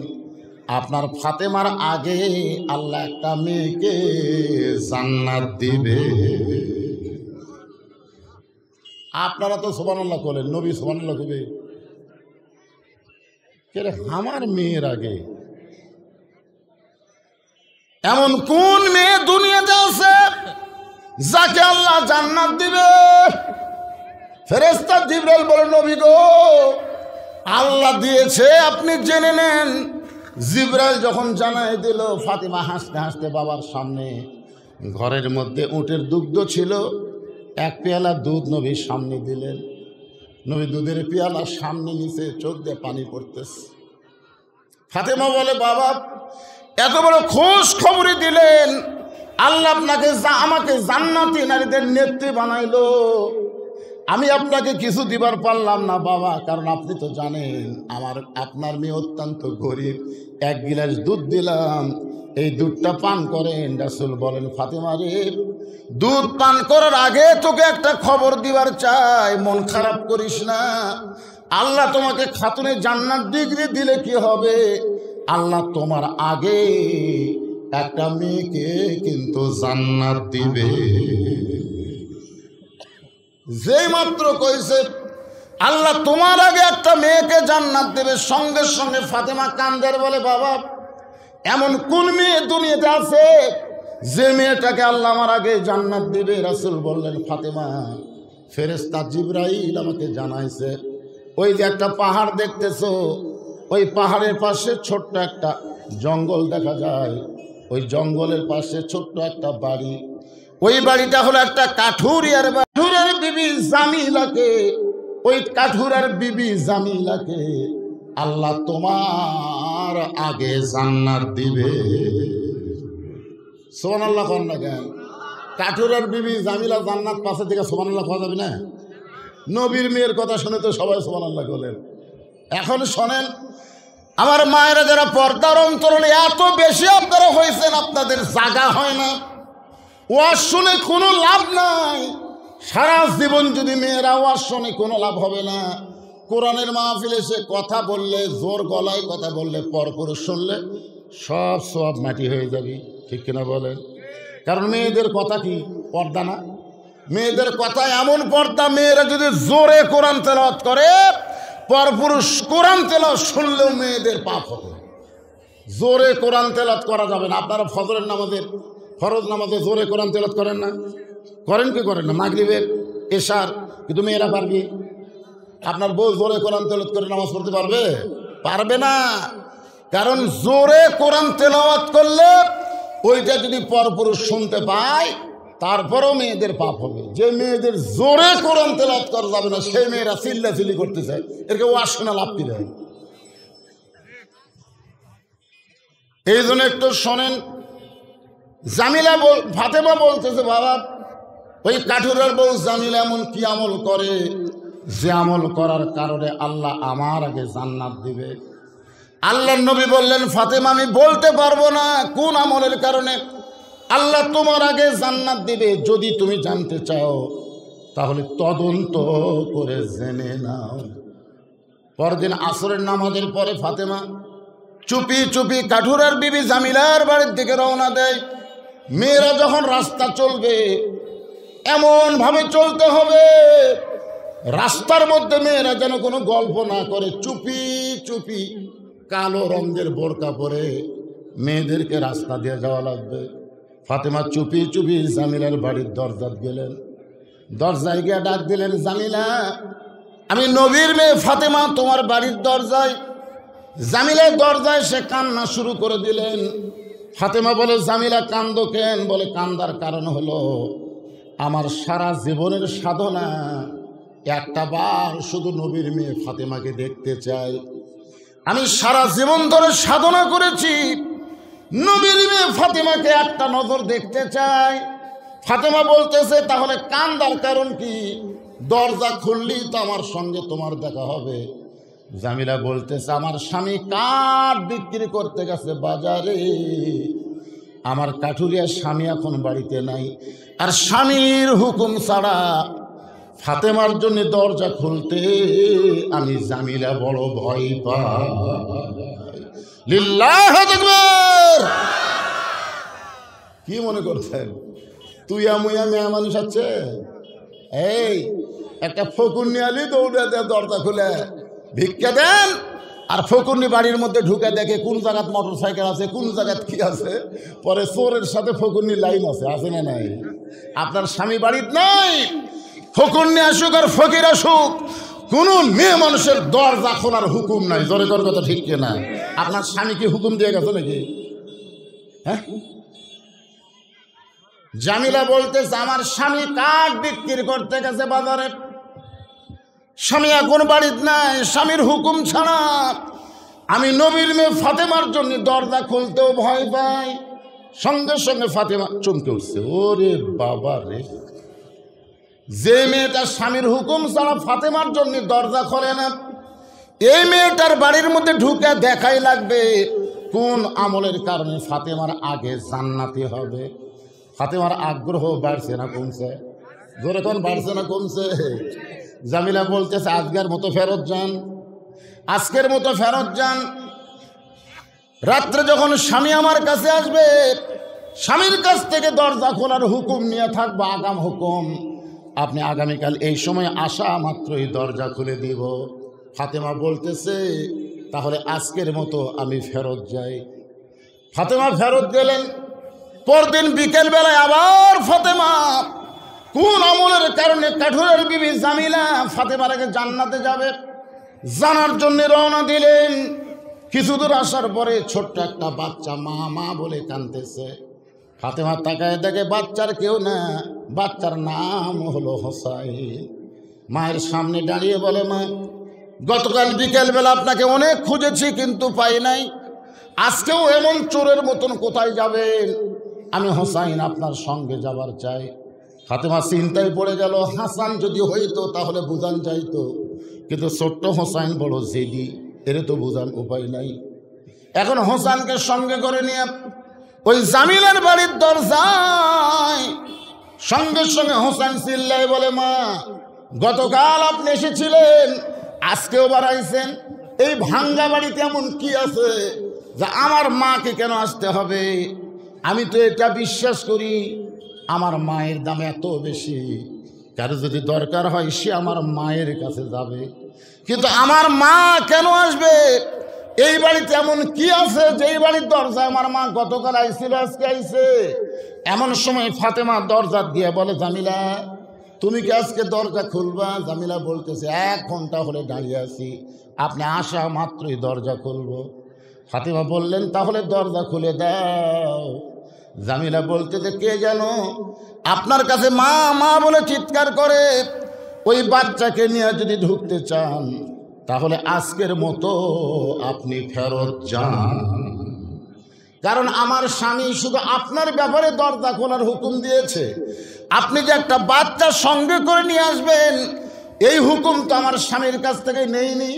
আপনার ফাতেমার আগে আল্লাহ একটা মেয়েকে জান্নাত দিবে। আপনারা তো সুবহানাল্লাহ বলেন, নবী সুবহানাল্লাহ কবে? আমার মেয়ের আগে এমন কোন মেয়ে দুনিয়াতে আছে যাকে আল্লাহ জান্নাত দিবে? ফেরেশতা জিবরাইল বলে, নবী গো, আল্লাহ দিয়েছে, আপনি জেনে নেন। জিবরাইল যখন জানাই দিল, ফাতেমা হাসতে হাসতে বাবার সামনে, ঘরের মধ্যে উটের দুগ্ধ ছিল, 1 পেয়ালা দুধ নবীর সামনে দিলেন। নবী দুধের পেয়ালা সামনে নিচে, চোখ দিয়ে পানি পড়তেছে। ফাতেমা বলে, বাবা এত বড় খোঁজ খবরই দিলেন, আল্লাহ আপনাকে আমাকে জান্নাতি নারীদের নেত্রী বানাইলো, আমি আপনাকে কিছু দিবার পারলাম না বাবা, কারণ আপনি তো জানেন আপনার মেয়ে অত্যন্ত গরিব। 1 গিলাস দুধ দিলাম, এই দুধটা পান করেন। রাসূল বলেন, ফাতেমা রে, দুধ পান করার আগে তোকে একটা খবর দিবার চাই, মন খারাপ করিস না। আল্লাহ তোমাকে খাতুনে জান্নাত ডিগ্রি দিলে কি হবে, আল্লাহ তোমার আগে একটা মেয়েকে কিন্তু জান্নাত দিবে। যেই মাত্র কইছে আল্লাহ তোমার আগে একটা মেয়েকে জান্নাত দেবে, সঙ্গে সঙ্গে ফাতেমা কান্দের বলে, বাবা এমন কোন মেয়ে দুনিয়াতে আছে যে মেয়েটাকে আল্লাহ আমার আগে জান্নাত দেবে? রাসূল বললেন, ফাতেমা, ফেরেশতা জিবরাইল আমাকে জানাইছে, ওই যে একটা পাহাড় দেখতেছো, ওই পাহাড়ের পাশে ছোট্ট একটা জঙ্গল দেখা যায়, ওই জঙ্গলের পাশে ছোট্ট একটা বাড়ি, ওই বাড়িটা হলো একটা কাঠুরিয়ার বিবি জামিলাকে, ওই কাঠুরার বিবি জামিলাকে আল্লাহ তোমার আগে জান্নাত দিবে। সুবহানাল্লাহ কোন না কেন? কাঠুরার বিবি জামিলা জান্নাত পাশে থেকে সুবহানাল্লাহ খাওয়া যাবে না? নবীর মেয়ের কথা শুনে তো সবাই সুবহানাল্লাহ বলেন। এখন শোনেন আমার মায়েরা, যারা পর্দার অন্তরালে এত বেশি আপনারা হয়েছেন, আপনাদের জাগা হয় না, ওয়াজ শুনে কোনো লাভ নাই। সারা জীবন যদি মেয়েরা ওয়াজ শুনে কোনো লাভ হবে না। কোরআনের মাহফিলে সে কথা বললে, জোর গলায় কথা বললে, পরপুরুষ শুনলে সব মাটি হয়ে যাবে, ঠিক কিনা বলেন? কারণ মেয়েদের কথা কি পর্দা না? মেয়েদের কথা এমন পর্দা, মেয়েরা যদি জোরে কোরআন তেলাওয়াত করে, পরপুরুষ কোরআন তেলাওয়াত শুনলেও মেয়েদের পাপ হবে। জোরে কোরআন তেলাওয়াত করা যাবে না। আপনারা ফজরের নামাজের ফরজ নামাজে জোরে কোরআন তেলাওয়াত করেন না? করেন কি করেন না? মাগরিবের, এশার, কিন্তু মেয়েরা পারবে? আপনার বউ জোরে কোরআন তেলাওয়াত করে নামাজ পড়তে পারবে? পারবে না। কারণ জোরে কোরআন তেলাওয়াত করলে ওইটা যদি পরপুরুষ শুনতে পায়, তারপরেও মেয়েদের পাপ হবে। যে মেয়েদের জোরে কোরআন তেলাওয়াত করা যাবে না, সেই মেয়েরা চিল্লাচিল্লি করতে চায়, এরকে ওয়াজ শোনা লাভ কি দেয়? এই জন্য একটু শোনেন। জামিলা ফাতেমা বলতেছে, বাবা ওই কাঠুরার বউ জামিলা এমন কি আমল করে যে আমল করার কারণে আল্লাহ আমার আগে জান্নাত দিবে? আল্লাহর নবী বললেন, ফাতেমা আমি বলতে পারবো না কোন আমলের কারণে আল্লাহ তোমার আগে জান্নাত দিবে। যদি তুমি জানতে চাও তাহলে তদন্ত করে জেনে নাও। পরদিন আসরের নামাজের পরে ফাতেমা চুপি চুপি কাঠুরার বিবি জামিলার বাড়ির দিকে রওনা দেয়। মেয়েরা যখন রাস্তা চলবে এমন ভাবে চলতে হবে রাস্তার মধ্যে মেয়েরা যেন কোনো গল্প না করে। চুপি চুপি কালো রঙের বোরকা পরে মেয়েদেরকে রাস্তা দিয়ে যাওয়া লাগবে। ফাতেমা চুপি চুপি জামিলার বাড়ির দরজা গেলেন। দরজায় গিয়ে ডাক দিলেন, জামিলা, আমি নবীর মেয়ে ফাতেমা তোমার বাড়ির দরজায়। জামিলার দরজায় সে কান্না শুরু করে দিলেন। ফাতেমা বলে, জামিলা কান্দো কেন? বলে, কান্দার কারণ হলো আমার সারা জীবনের সাধনা একটা বার শুধু নবীর মেয়ে ফাতেমাকে দেখতে চাই। আমি সারা জীবন ধরে সাধনা করেছি, নবীর মেয়ে ফাতেমাকে একটা নজর দেখতে চাই। ফাতেমা বলতেছে, তাহলে কান্দার কারণ কি? দরজা খুললেই তো আমার সঙ্গে তোমার দেখা হবে। জামিলা বলতেছে, আমার স্বামী কাঠ বিক্রি করতে গেছে বাজারে, আমার কাঠুরিয়া স্বামী এখন বাড়িতে নাই, আর স্বামীর হুকুম ছাড়া ফাতেমার জন্য দরজা খুলতে আমি জামিলা বড় ভয় পাই। লিল্লাহু আকবার। কি মনে করছেন তুইয়া মুইয়া মেয়া মানুষ আছে? এই একটা ফকুন্নি আলি দৌড়ে দেয় দরজা খুলে, ভিক্ষা দেন। আর ফকুন্নি বাড়ির মধ্যে ঢুকে দেখে কোন জায়গায় মোটর সাইকেল আছে, কোন জায়গায় কি আছে। পরে চোরের সাথে ফকুন্নি লাইন আছে না নাই? আপনার স্বামী বাড়িতে নাই, ফকুন্নি আসুক আর ফকির আসুক, কোন মেয়ে মানুষের দরজা খোলার হুকুম নাই। জোরে কর কথা, ঠিক কিনা? আপনার স্বামী কি হুকুম দিয়ে গেছে নাকি? হ্যাঁ, জামিলা বলতেছে, আমার স্বামী কাঠ বিক্রি করতে গেছে বাজারে, স্বামী এখন বাড়িতে নাই, স্বামীর হুকুম ছাড়া আমি নবীর মেয়ে ফাতেমার জন্য দরজা খুলতেও ভয় পাই। সঙ্গে সঙ্গে ফাতেমা চমকে উঠছে, ওরে বাবা রে, যে মেয়েটা স্বামীর হুকুম ছাড়া ফাতেমার জন্য দরজা খোলে না, এই মেয়েটার বাড়ির মধ্যে ঢুকে দেখাই লাগবে কোন আমলের কারণে ফাতেমার আগে জান্নাতি হবে। ফাতেমার আগ্রহ বাড়ছে না কমছে? জোরে কোন বাড়ছে না কমছে? জামিলা বলতেছে আজকের মতো ফেরত যান, আজকের মতো ফেরত যান। রাত্রে যখন স্বামী আমার কাছে আসবে, স্বামীর কাছ থেকে দরজা খোলার হুকুম নিয়ে থাকবো, আগাম হুকুম, আপনি আগামীকাল এই সময় আসা মাত্রই দরজা খুলে দিব। ফাতেমা বলতেছে তাহলে আজকের মতো আমি ফেরত যাই। ফাতেমা ফেরত গেলেন। পরদিন বিকেল বেলায় আবার ফাতেমা কোন আমলের কারণে কাঠুরের বিবি জামিলা ফাতেমার আগে জান্নাতে যাবে জানার জন্য রওনা দিলেন। কিছু দূর আসার পরে ছোট্ট একটা বাচ্চা মা মা বলে কাঁদতেছে। ফাতেমা তাকায় দেখে বাচ্চার কেউ না, বাচ্চার নাম হলো হোসাইন। মায়ের সামনে দাঁড়িয়ে বলে, মা গতকাল বিকেলবেলা আপনাকে অনেক খুঁজেছি কিন্তু পাই নাই, আজকেও এমন চোরের মতন কোথায় যাবেন? আমি হোসাইন আপনার সঙ্গে যাবার চাই। ফাতেমা চিন্তায় পড়ে গেল, হাসান যদি হইতো তাহলে বুঝান যাইতো, কিন্তু ছোট্ট হোসাইন বড় জেদি, এর তো বুঝান উপায় নাই। এখন হোসাইনকে সঙ্গে করে নিয়ে ওই জামিলার বাড়ির দরজায় সঙ্গে সঙ্গে হোসাইন চিল্লায় বলে, মা গতকাল আপনি এসেছিলেন, আজকেও বাড়াইছেন, এই ভাঙ্গা বাড়িতে এমন কি আছে যে আমার মাকে কেন আসতে হবে? আমি তো এটা বিশ্বাস করি আমার মায়ের দাম এত বেশি, কারো যদি দরকার হয় সে আমার মায়ের কাছে যাবে, কিন্তু আমার মা কেন আসবে? এই বাড়িতে এমন কি আছে যে এই বাড়ির দরজায় আমার মা গতকাল আইছিল, আজকে আইছে? এমন সময় ফাতেমা দরজা দিয়ে বলে, জামিলা তুমি কি আজকে দরজা খুলবা? জামিলা বলতেছে 1 ঘন্টা হলে দাঁড়িয়ে আছি, আপনি আসা মাত্রই দরজা খুলবো। ফাতেমা বললেন তাহলে দরজা খুলে দাও। জামিলা বলতেছে কে যেন আপনার কাছে মা মা বলে চিৎকার করে, ওই বাচ্চাকে নিয়ে যদি ঢুকতে চান তাহলে আজকের মতো আপনি ফেরত যান, কারণ আমার স্বামী শুধু আপনার ব্যাপারে দরজা খোলার হুকুম দিয়েছে। আপনি যে একটা বাচ্চা সঙ্গে করে নিয়ে আসবেন এই হুকুম তো আমার স্বামীর কাছ থেকে নেইনি,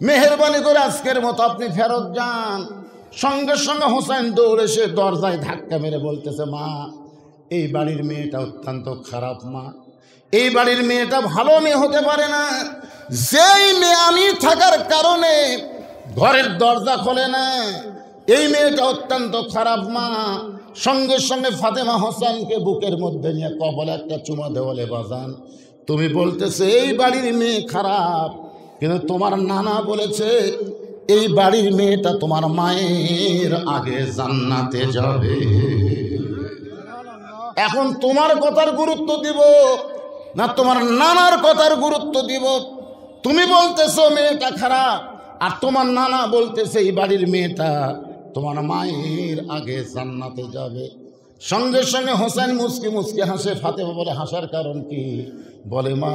মেহেরবানি করে আজকের মতো আপনি ফেরত যান। সঙ্গে সঙ্গে হোসেন দৌড়ে সে দরজায় ধাক্কা মেরে বলতেছে, মা এই বাড়ির মেয়েটা অত্যন্ত খারাপ, মা এই বাড়ির মেয়েটা ভালো মেয়ে হতে পারে না, যেই মেয়ে আমি থাকার কারণে ঘরের দরজা খোলে না, এই মেয়েটা অত্যন্ত খারাপ মা। সঙ্গে সঙ্গে ফাতেমা হোসেনকে বুকের মধ্যে নিয়ে কপালে একটা চুমা দেওয়ালে, বাজান তুমি বলতেছে এই বাড়ির মেয়ে খারাপ, কিন্তু তোমার নানা বলেছে এই বাড়ির মেয়েটা তোমার মায়ের আগে জান্নাতে যাবে। এখন তোমার কথার গুরুত্ব দিব না তোমার নানার কথার গুরুত্ব দিব? তুমি বলতেছো মেয়েটা খারাপ, আর তোমার নানা বলতেছে এই বাড়ির মেয়েটা তোমার মায়ের আগে জান্নাতে যাবে। সঙ্গে সঙ্গে হোসেন মুচকি মুচকি হাসে। ফাতেমা বলে, হাসার কারণ কি? বলে, মা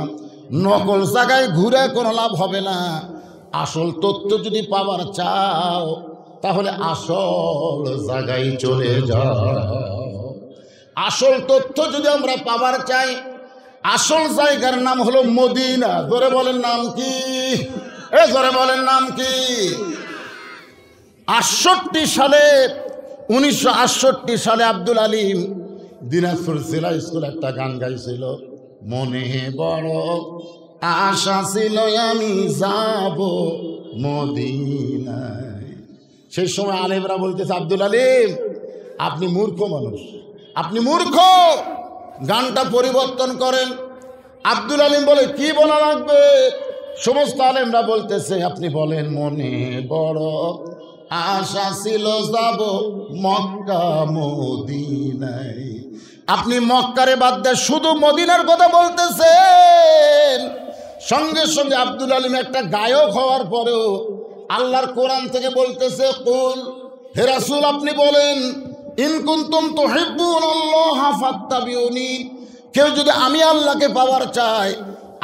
নকল জায়গায় ঘুরে কোনো লাভ হবে না, আসল তথ্য যদি পাবার চাও তাহলে আসল জায়গায় চলে যাও। আসল তথ্য যদি আমরা পাবার চাই, আসল জায়গার নাম হলো মদিনা। জোরে বলেন নাম কি? জোরে বলেন নাম কি? 1968 সালে আব্দুল আলিম দিনাজপুর জেলা স্কুল একটা গান গাইছিল, মনে বড় আশা ছিল আমি যাব মদিনায়। সেই সময় আলেমরা বলতেছে, আব্দুল আলিম আপনি মূর্খ মানুষ, আপনি মূর্খ, গানটা পরিবর্তন করেন। আব্দুল আলিম বলে, কি বলা লাগবে? সমস্ত আলেমরা বলতেছে, আপনি বলেন মনে বড় আশা ছিল যাব মক্কা মদিনায়। আপনি মক্কারে বাদ দিয়ে শুধু মদিনার কথা বলতেছেন। সঙ্গে সঙ্গে আব্দুল আলিম একটা গায়ক হওয়ার পরেও আল্লাহর কোরআন থেকে বলতেছে, কুল হে রাসূল আপনি বলেন, ইন কুনতুম তুহিব্বুনাল্লাহা ফাত্তাবিউনি, কেউ যদি আমি আল্লাহকে পাওয়ার চায়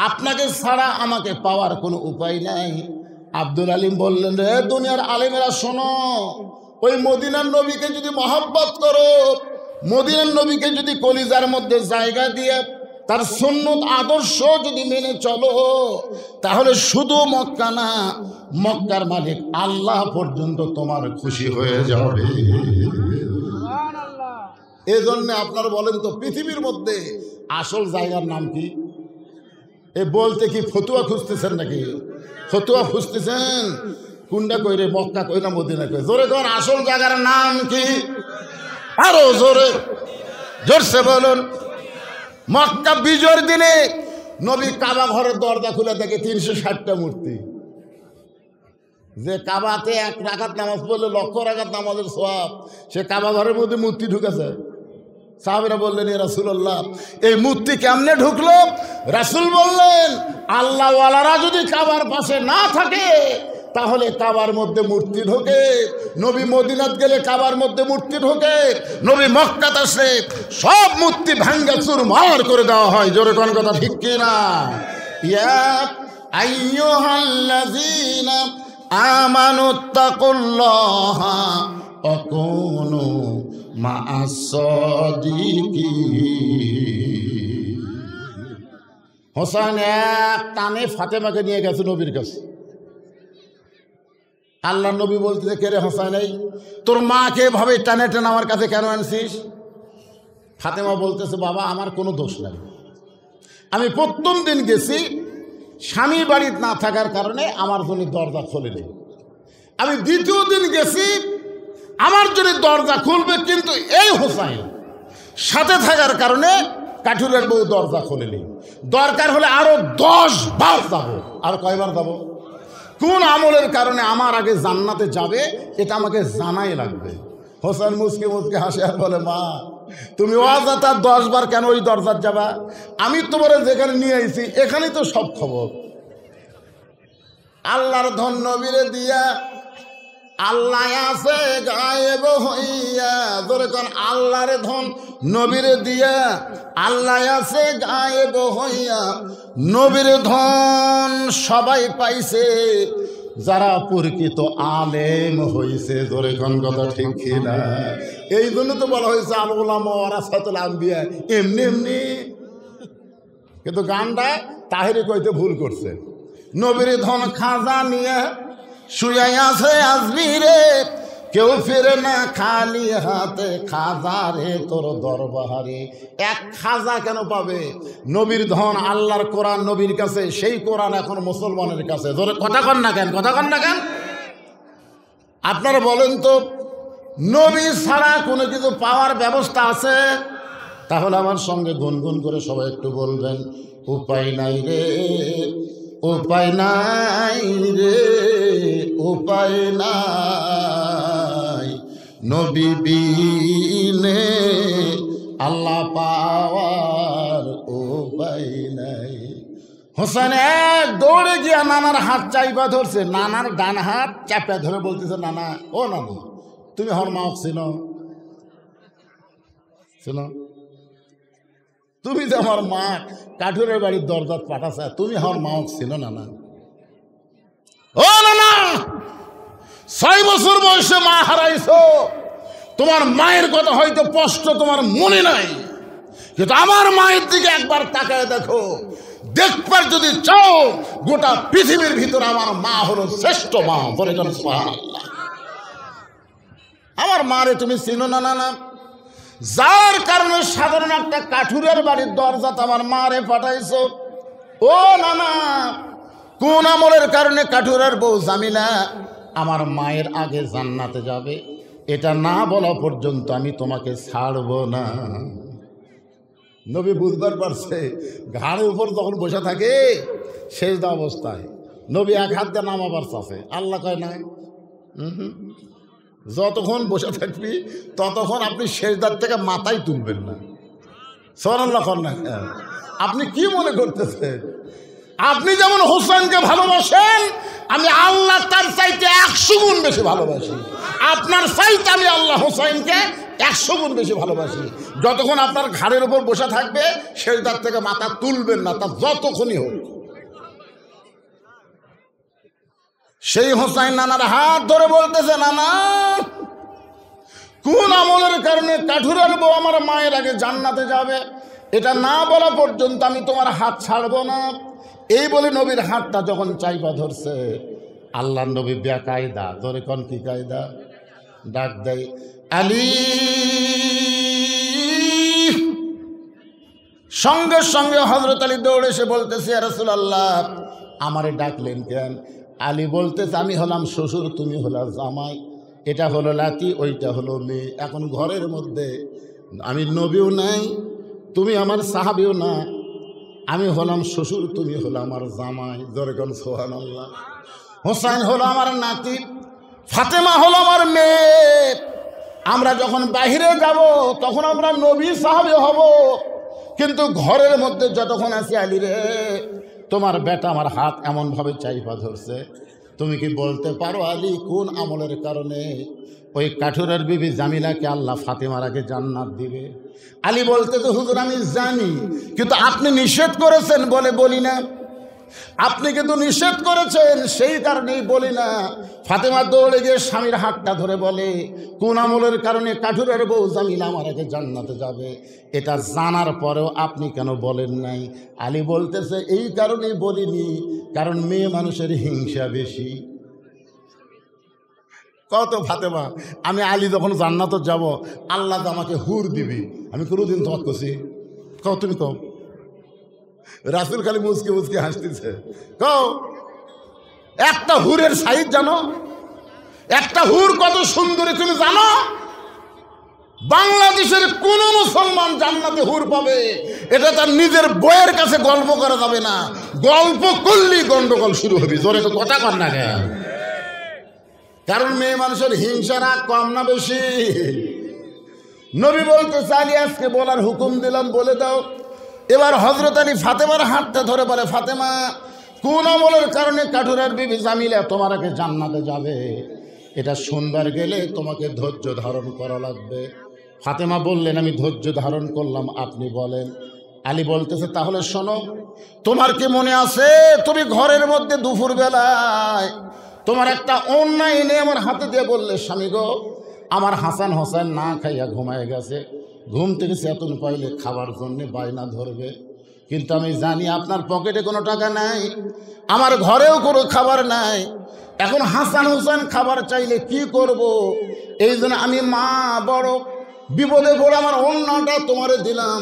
আপনাকে ছাড়া আমাকে পাওয়ার কোনো উপায় নাই। আব্দুল আলিম বললেন, রে দুনিয়ার আলেমেরা শোনো, ওই মদিনার নবীকে যদি মহব্বত করো, মদিনার নবীকে যদি কলিজার মধ্যে জায়গা দিয়ে তার সুন্নত আদর্শ যদি মেনে চলো তাহলে শুধু মক্কা না, মক্কার মালিক আল্লাহ পর্যন্ত তোমার খুশি হয়ে যাবে। এই জন্য আপনারা বলেন তো পৃথিবীর মধ্যে আসল জায়গার নাম কি? এ বলতে কি ফতুয়া খুঁজতেছেন নাকি? ফতুয়া খুঁজতেছেন? কোনটা কইরে, মক্কা কই না মদিনা কই? জোরে কোন আসল জায়গার নাম কি? আরো জোরে, জোরসে বলুন। মক্কা বিজয়ের দিনে নবী কাবা ঘরের দরজা খুলে দেখে 360টা মূর্তি। যে কাবাতে 1 রাকাত নামাজ পড়লে 1,00,000 রাকাত নামাজের সওয়াব, সে কাবা ঘরের মধ্যে মূর্তি ঢুকেছে। সাহাবীরা বললেন, ইয়া রাসূলুল্লাহ, এই মূর্তি কেমনে ঢুকলো? রাসূল বললেন, আল্লাহওয়ালারা যদি কাবার পাশে না থাকে তাহলে কাবার মধ্যে মূর্তি ঢোকে। নবী মদিনাত গেলে কাবার মধ্যে মূর্তি ঢোকে, নবী মক্কাত আসলে সব মূর্তি ভাঙ্গা চুরমার করে দেওয়া হয়। জোরে কোন কথা ঠিক কি না? ইয়া আইয়ুহাল্লাযীনা আমানুত্তাকুল্লাহা ওয়া কুনু মা'আস সাদিকিন। হোসেন এক টানে ফাতেমাকে নিয়ে গেছে নবীর কাছে। আল্লাহ নবী বলতেছে, কে রে হোসেন, এই তোর মাকে এভাবে টানে টানে আমার কাছে কেন আনছিস? ফাতেমা বলতেছে, বাবা আমার কোনো দোষ নাই, আমি প্রথম দিন গেছি, স্বামী বাড়িতে না থাকার কারণে আমার জন্য দরজা খোলেনি। আমি দ্বিতীয় দিন গেছি, আমার জন্য দরজা খুলবে, কিন্তু এই হোসেন সাথে থাকার কারণে কাঠুরের বউ দরজা খোলেনি। দরকার হলে আরো 10 বার যাবো। আর কয়বার যাবো? কোন আমলের কারণে আমার আগে জান্নাতে যাবে এটা আমাকে জানাই লাগবে। হোসেন মুসকে মুসকে হাসে আর বলে, মা তুমি অযথা 10 বার কেন ওই দরজার যাবা? আমি তোমার যেখানে নিয়ে আইছি এখানেই তো সব খবর। আল্লাহর ধন নবীরে দিয়া, আল্লাহ আছে গায়েব হইয়া। ধরে কোন আল্লাহর ধন নবীরে দিয়া, আল্লাহ আছে গায়েব হইয়া। নবীর ধন সবাই পাইছে যারা প্রকৃত আলেম হইছে। ধরে কোন কথা ঠিক কিনা? এই জন্য তো বলা হয়েছে আল উলামা ওয়ারাসাতুল আম্বিয়া। এমনি এমনি কিন্তু গানটা তাহেরি কইতে ভুল করছে। নবীর ধন খাজা নিয়ে শুয়াই আছে আজমিরে, কেউ ফিরে না খালি হাতে, খাজা রে তোর দরবারে। এক খাজা কেন পাবে? নবীর ধন আল্লাহর কোরআন নবীর কাছে, সেই কোরআন এখন মুসলমানের কাছে। ধরে কথা কন না কেন? কথা কন না কেন? আপনারা বলেন তো, নবী ছাড়া কোনো কিছু পাওয়ার ব্যবস্থা আছে? তাহলে আমার সঙ্গে গুনগুন করে সবাই একটু বলবেন, উপায় নাই রে, উপায় নাই রে, উপায় নাই, নবী বিনে আল্লাহ পাওয়ার উপায় নাই। হোসেন এক দৌড়ে গিয়া নানার হাত চাইবা ধরছে, নানার ডান হাত চাপা ধরে বলতেছে, নানা ও নানা, তুমি হর মা চিনো? চিনো? তুমি যে আমার মা কাঠুরের বাড়ির দরজাত পাঠাছে, তুমি আমার মা ছিল না? না ও নানা, 6 বছর বয়সে মা হারাইছো, তোমার মায়ের কথা হয়তো স্পষ্ট তোমার মনে নাই, কিন্তু আমার মায়ের দিকে একবার তাকায় দেখো। দেখবার যদি চাও, গোটা পৃথিবীর ভিতরে আমার মা হলো শ্রেষ্ঠ মা। বলে গেল সুবহানাল্লাহ। আমার মারে তুমি চিনো না? না না, যার কারণে সাধারণ একটা কাঠুরের বাড়ির দরজাত আমার মারে পাঠাইছো। ও নানা, কোন আমলের কারণে কাঠুরের বউ জামিলা আমার মায়ের আগে জান্নাতে যাবে, এটা না বলা পর্যন্ত আমি তোমাকে ছাড়ব না। নবী বুঝবার পারছে, ঘাড়ের উপর যখন বসে থাকে সেজদা অবস্থায় নবী এক হাত দিয়ে নামাবার চাষে, আল্লাহ কয় না, যতক্ষণ বসে থাকবি ততক্ষণ আপনি সেজদার থেকে মাথায় তুলবেন না। সুবহানাল্লাহ না? আপনি কি মনে করতেছেন? আপনি যেমন হোসেনকে ভালোবাসেন, আমি আল্লাহ তার চাইতে 100 গুণ বেশি ভালোবাসি। আপনার চাইতে আমি আল্লাহ হোসেনকে 100 গুণ বেশি ভালোবাসি। যতক্ষণ আপনার ঘাড়ের উপর বসে থাকবে সেজদার থেকে মাথা তুলবেন না, তা যতক্ষণই হোক। সেই হোসেন নানার হাত ধরে বলতেছে, নানা কোন আমলের কারণে কাঠুরের বউ আমার মায়ের আগে জান্নাতে যাবে? এটা না বলা পর্যন্ত আমি তোমার হাত ছাড়বো না। এই বলে নবীর হাতটা যখন চাইপা ধরছে, আল্লাহ নবী বেকায়দা, ধরে কোন কি কায়দা, ডাক দেয় আলী। সঙ্গে সঙ্গে হযরত আলী দৌড়ে এসে বলতেছে, ইয়া রাসূলুল্লাহ, আমারে ডাকলেন কেন? আলী বলতেছে, আমি হলাম শ্বশুর, তুমি হলা জামাই, এটা হলো লাতি, ওইটা হলো মেয়ে। এখন ঘরের মধ্যে আমি নবীও নাই, তুমি আমার সাহাবীও না, আমি হলাম শ্বশুর, তুমি হলো আমার জামাই। জোরে কোন সুবহানাল্লাহ। হোসেন হলো আমার নাতি, ফাতেমা হলো আমার মেয়ে। আমরা যখন বাহিরে যাব তখন আমরা নবী সাহাবী হব, কিন্তু ঘরের মধ্যে যতক্ষণ আছি, আলী রে, তোমার বেটা আমার হাত এমনভাবে চাইপা ধরছে, তুমি কি বলতে পারো আলী কোন আমলের কারণে ওই কাঠুরের বিবি জামিলাকে আল্লাহ ফাতেমার আগে জান্নাত দিবে? আলী বলতে, তো হুজুর আমি জানি, কিন্তু আপনি নিষেধ করেছেন বলে বলি না। আপনি কিন্তু নিষেধ করেছেন, সেই কারণেই বলি না। ফাতেমা দৌড়ে গিয়ে স্বামীর হাতটা ধরে বলে, কোন আমলের কারণে কাঠুরের বউ জামিলা আমার আগে জান্নাতে যাবে? এটা জানার পরেও আপনি কেন বলেন নাই? আলী বলতেছে, এই কারণেই বলিনি, কারণ মেয়ে মানুষের হিংসা বেশি। কত ফাতেমা, আমি আলী যখন জান্নাতে যাব, আল্লাহ তো আমাকে হুর দিবি, আমি কোনোদিন তোমার করছি? কও তুমি কও। রাসূল খালি মুসকে মুসকে হাসতেছে। কও, একটা হুরের সাইজ জানো? একটা হুর কত সুন্দরী তুমি জানো? বাংলাদেশের কোন মুসলমান জান্নাতে হুর পাবে, এটা তার নিজের বইয়ের কাছে গল্প করা যাবে না। গল্প করলেই গন্ডগোল শুরু হবে। জোরে তো কথা কর না কেন? কারণ মেয়ে মানুষের হিংসা রাগ কম না বেশি? নবী বলতে চাইলে আজকে বলার হুকুম দিলাম, বলে দাও। এবার হযরত আলী ফাতেমার হাতটা ধরে বলে, ফাতেমা, কোন আমলের কারণে কাঠুরের বিবি জামিলা তোমার আগে জান্নাতে যাবে? এটা শুনবার গেলে তোমাকে ধৈর্য ধারণ করা লাগবে। ফাতেমা বললেন, আমি ধৈর্য ধারণ করলাম, আপনি বলেন। আলী বলতেছে, তাহলে শোনো, তোমার কি মনে আছে তুমি ঘরের মধ্যে দুপুর বেলায় তোমার একটা ওড়না এনে আমার হাতে দিয়ে বললে, স্বামী গো, আমার হাসান হোসেন না খাইয়া ঘুমায় গেছে, ঘুম থেকে চেতন পাইলে খাবার জন্যে বায়না ধরবে, কিন্তু আমি জানি আপনার পকেটে কোনো টাকা নাই, আমার ঘরেও কোনো খাবার নাই, এখন হাসান হোসেন খাবার চাইলে কি করব? এই জন্য আমি মা বড় বিপদে পড়ে আমার ওড়নাটা তোমারে দিলাম,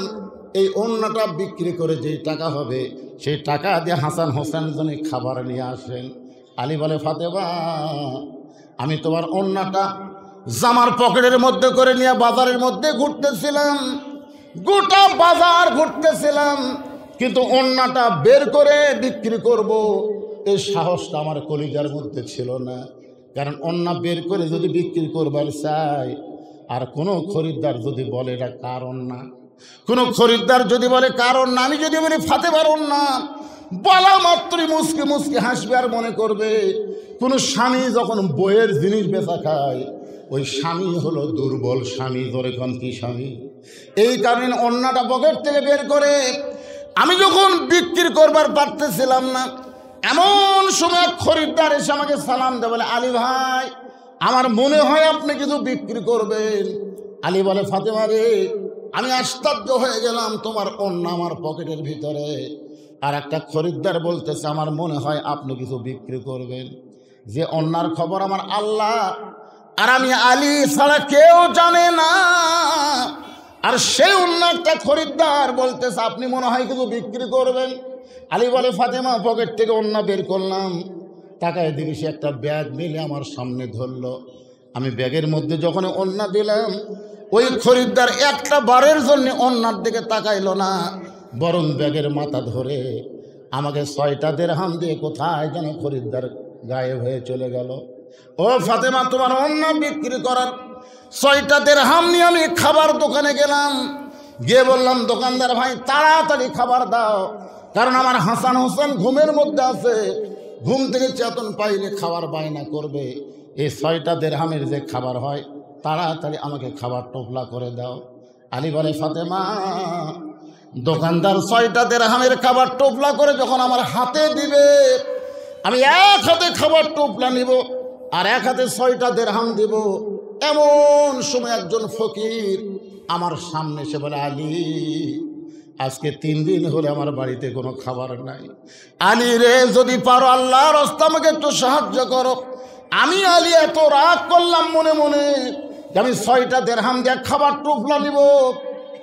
এই ওড়নাটা বিক্রি করে যেই টাকা হবে সেই টাকা দিয়ে হাসান হোসেন জন্য খাবার নিয়ে আসেন। আলী বলে, ফাতেমা, আমি তোমার ওড়নাটা জামার পকেটের মধ্যে করে নিয়ে বাজারের মধ্যে ঘুরতেছিলাম, গোটা বাজার ঘুরতেছিলাম, কিন্তু ওড়নাটা বের করে বিক্রি করব এই সাহসটা আমার কলিজার মধ্যে ছিল না। কারণ ওড়না বের করে যদি বিক্রি করবার চাই, আর কোনো খরিদ্দার যদি বলে এটা কারণ না, কোনো খরিদ্দার যদি বলে কারণ না, আমি যদি বলি ফাতেমার ওড়না, বলা মাত্রই মুসকে মুসকে হাসবে আর মনে করবে কোনো স্বামী যখন বইয়ের জিনিস বেচা খায়, ওই স্বামী হলো দুর্বল স্বামী। ধরে কোন কি স্বামী? এই কারণে ওড়নাটা পকেট থেকে বের করে আমি যখন বিক্রি করবার পারতেছিলাম না, এমন সময় খরিদ্দার এসে আমাকে সালাম দেয়, বলে, আলী ভাই, আমার মনে হয় আপনি কিছু বিক্রি করবেন। আলী বলে, ফাতেমা রে, আমি আশ্চর্য হয়ে গেলাম, তোমার ওড়না আমার পকেটের ভিতরে, আর একটা খরিদ্দার বলতেছে আমার মনে হয় আপনি কিছু বিক্রি করবেন। যে ওড়নার খবর আমার আল্লাহ আর আমি আলী ছাড়া কেউ জানে না, আর সেই ওড়নাটা খরিদ্দার বলতেছে আপনি মনে হয় কিছু বিক্রি করবেন। আলী বলে, ফাতেমা, পকেট থেকে ওড়না বের করলাম, তাকায় দেখি সে একটা ব্যাগ মিলে আমার সামনে ধরলো। আমি ব্যাগের মধ্যে যখন ওড়না দিলাম, ওই খরিদ্দার একটা বারের জন্য ওড়নার দিকে তাকাইল না, বরং ব্যাগের মাথা ধরে আমাকে 6টা দিরহাম দিয়ে কোথায় যেন খরিদ্দার গায়েব হয়ে চলে গেল। ও ফাতেমা, তোমার ওড়না বিক্রি করার 6টা দিরহাম নিয়ে আমি খাবার দোকানে গেলাম, গিয়ে বললাম, দোকানদার ভাই, তাড়াতাড়ি খাবার দাও, কারণ আমার হাসান হোসেন ঘুমের মধ্যে আছে, ঘুম থেকে চেতন পাইলে খাবার বায়না করবে, এই 6টা দিরহামের যে খাবার হয় তাড়াতাড়ি আমাকে খাবার টোপলা করে দাও। আলী বলে, ফাতেমা, দোকানদার 6টা দিরহামের খাবার টোপলা করে যখন আমার হাতে দিবে, আমি এক হাতে খাবার টোপলা নিব আর এক হাতে 6টা দিরহাম দিব। এমন সময় একজন ফকির আমার সামনে এসে বলে, আলী, আজকে 3 দিন হলে আমার বাড়িতে কোনো খাবার নাই। আলী রে, যদি পারো আল্লাহর রাস্তা আমাকে একটু সাহায্য করো। আমি আলী এত রাগ করলাম মনে মনে যে আমি 6টা দিরহাম দিয়ে খাবার টুকলা নিব।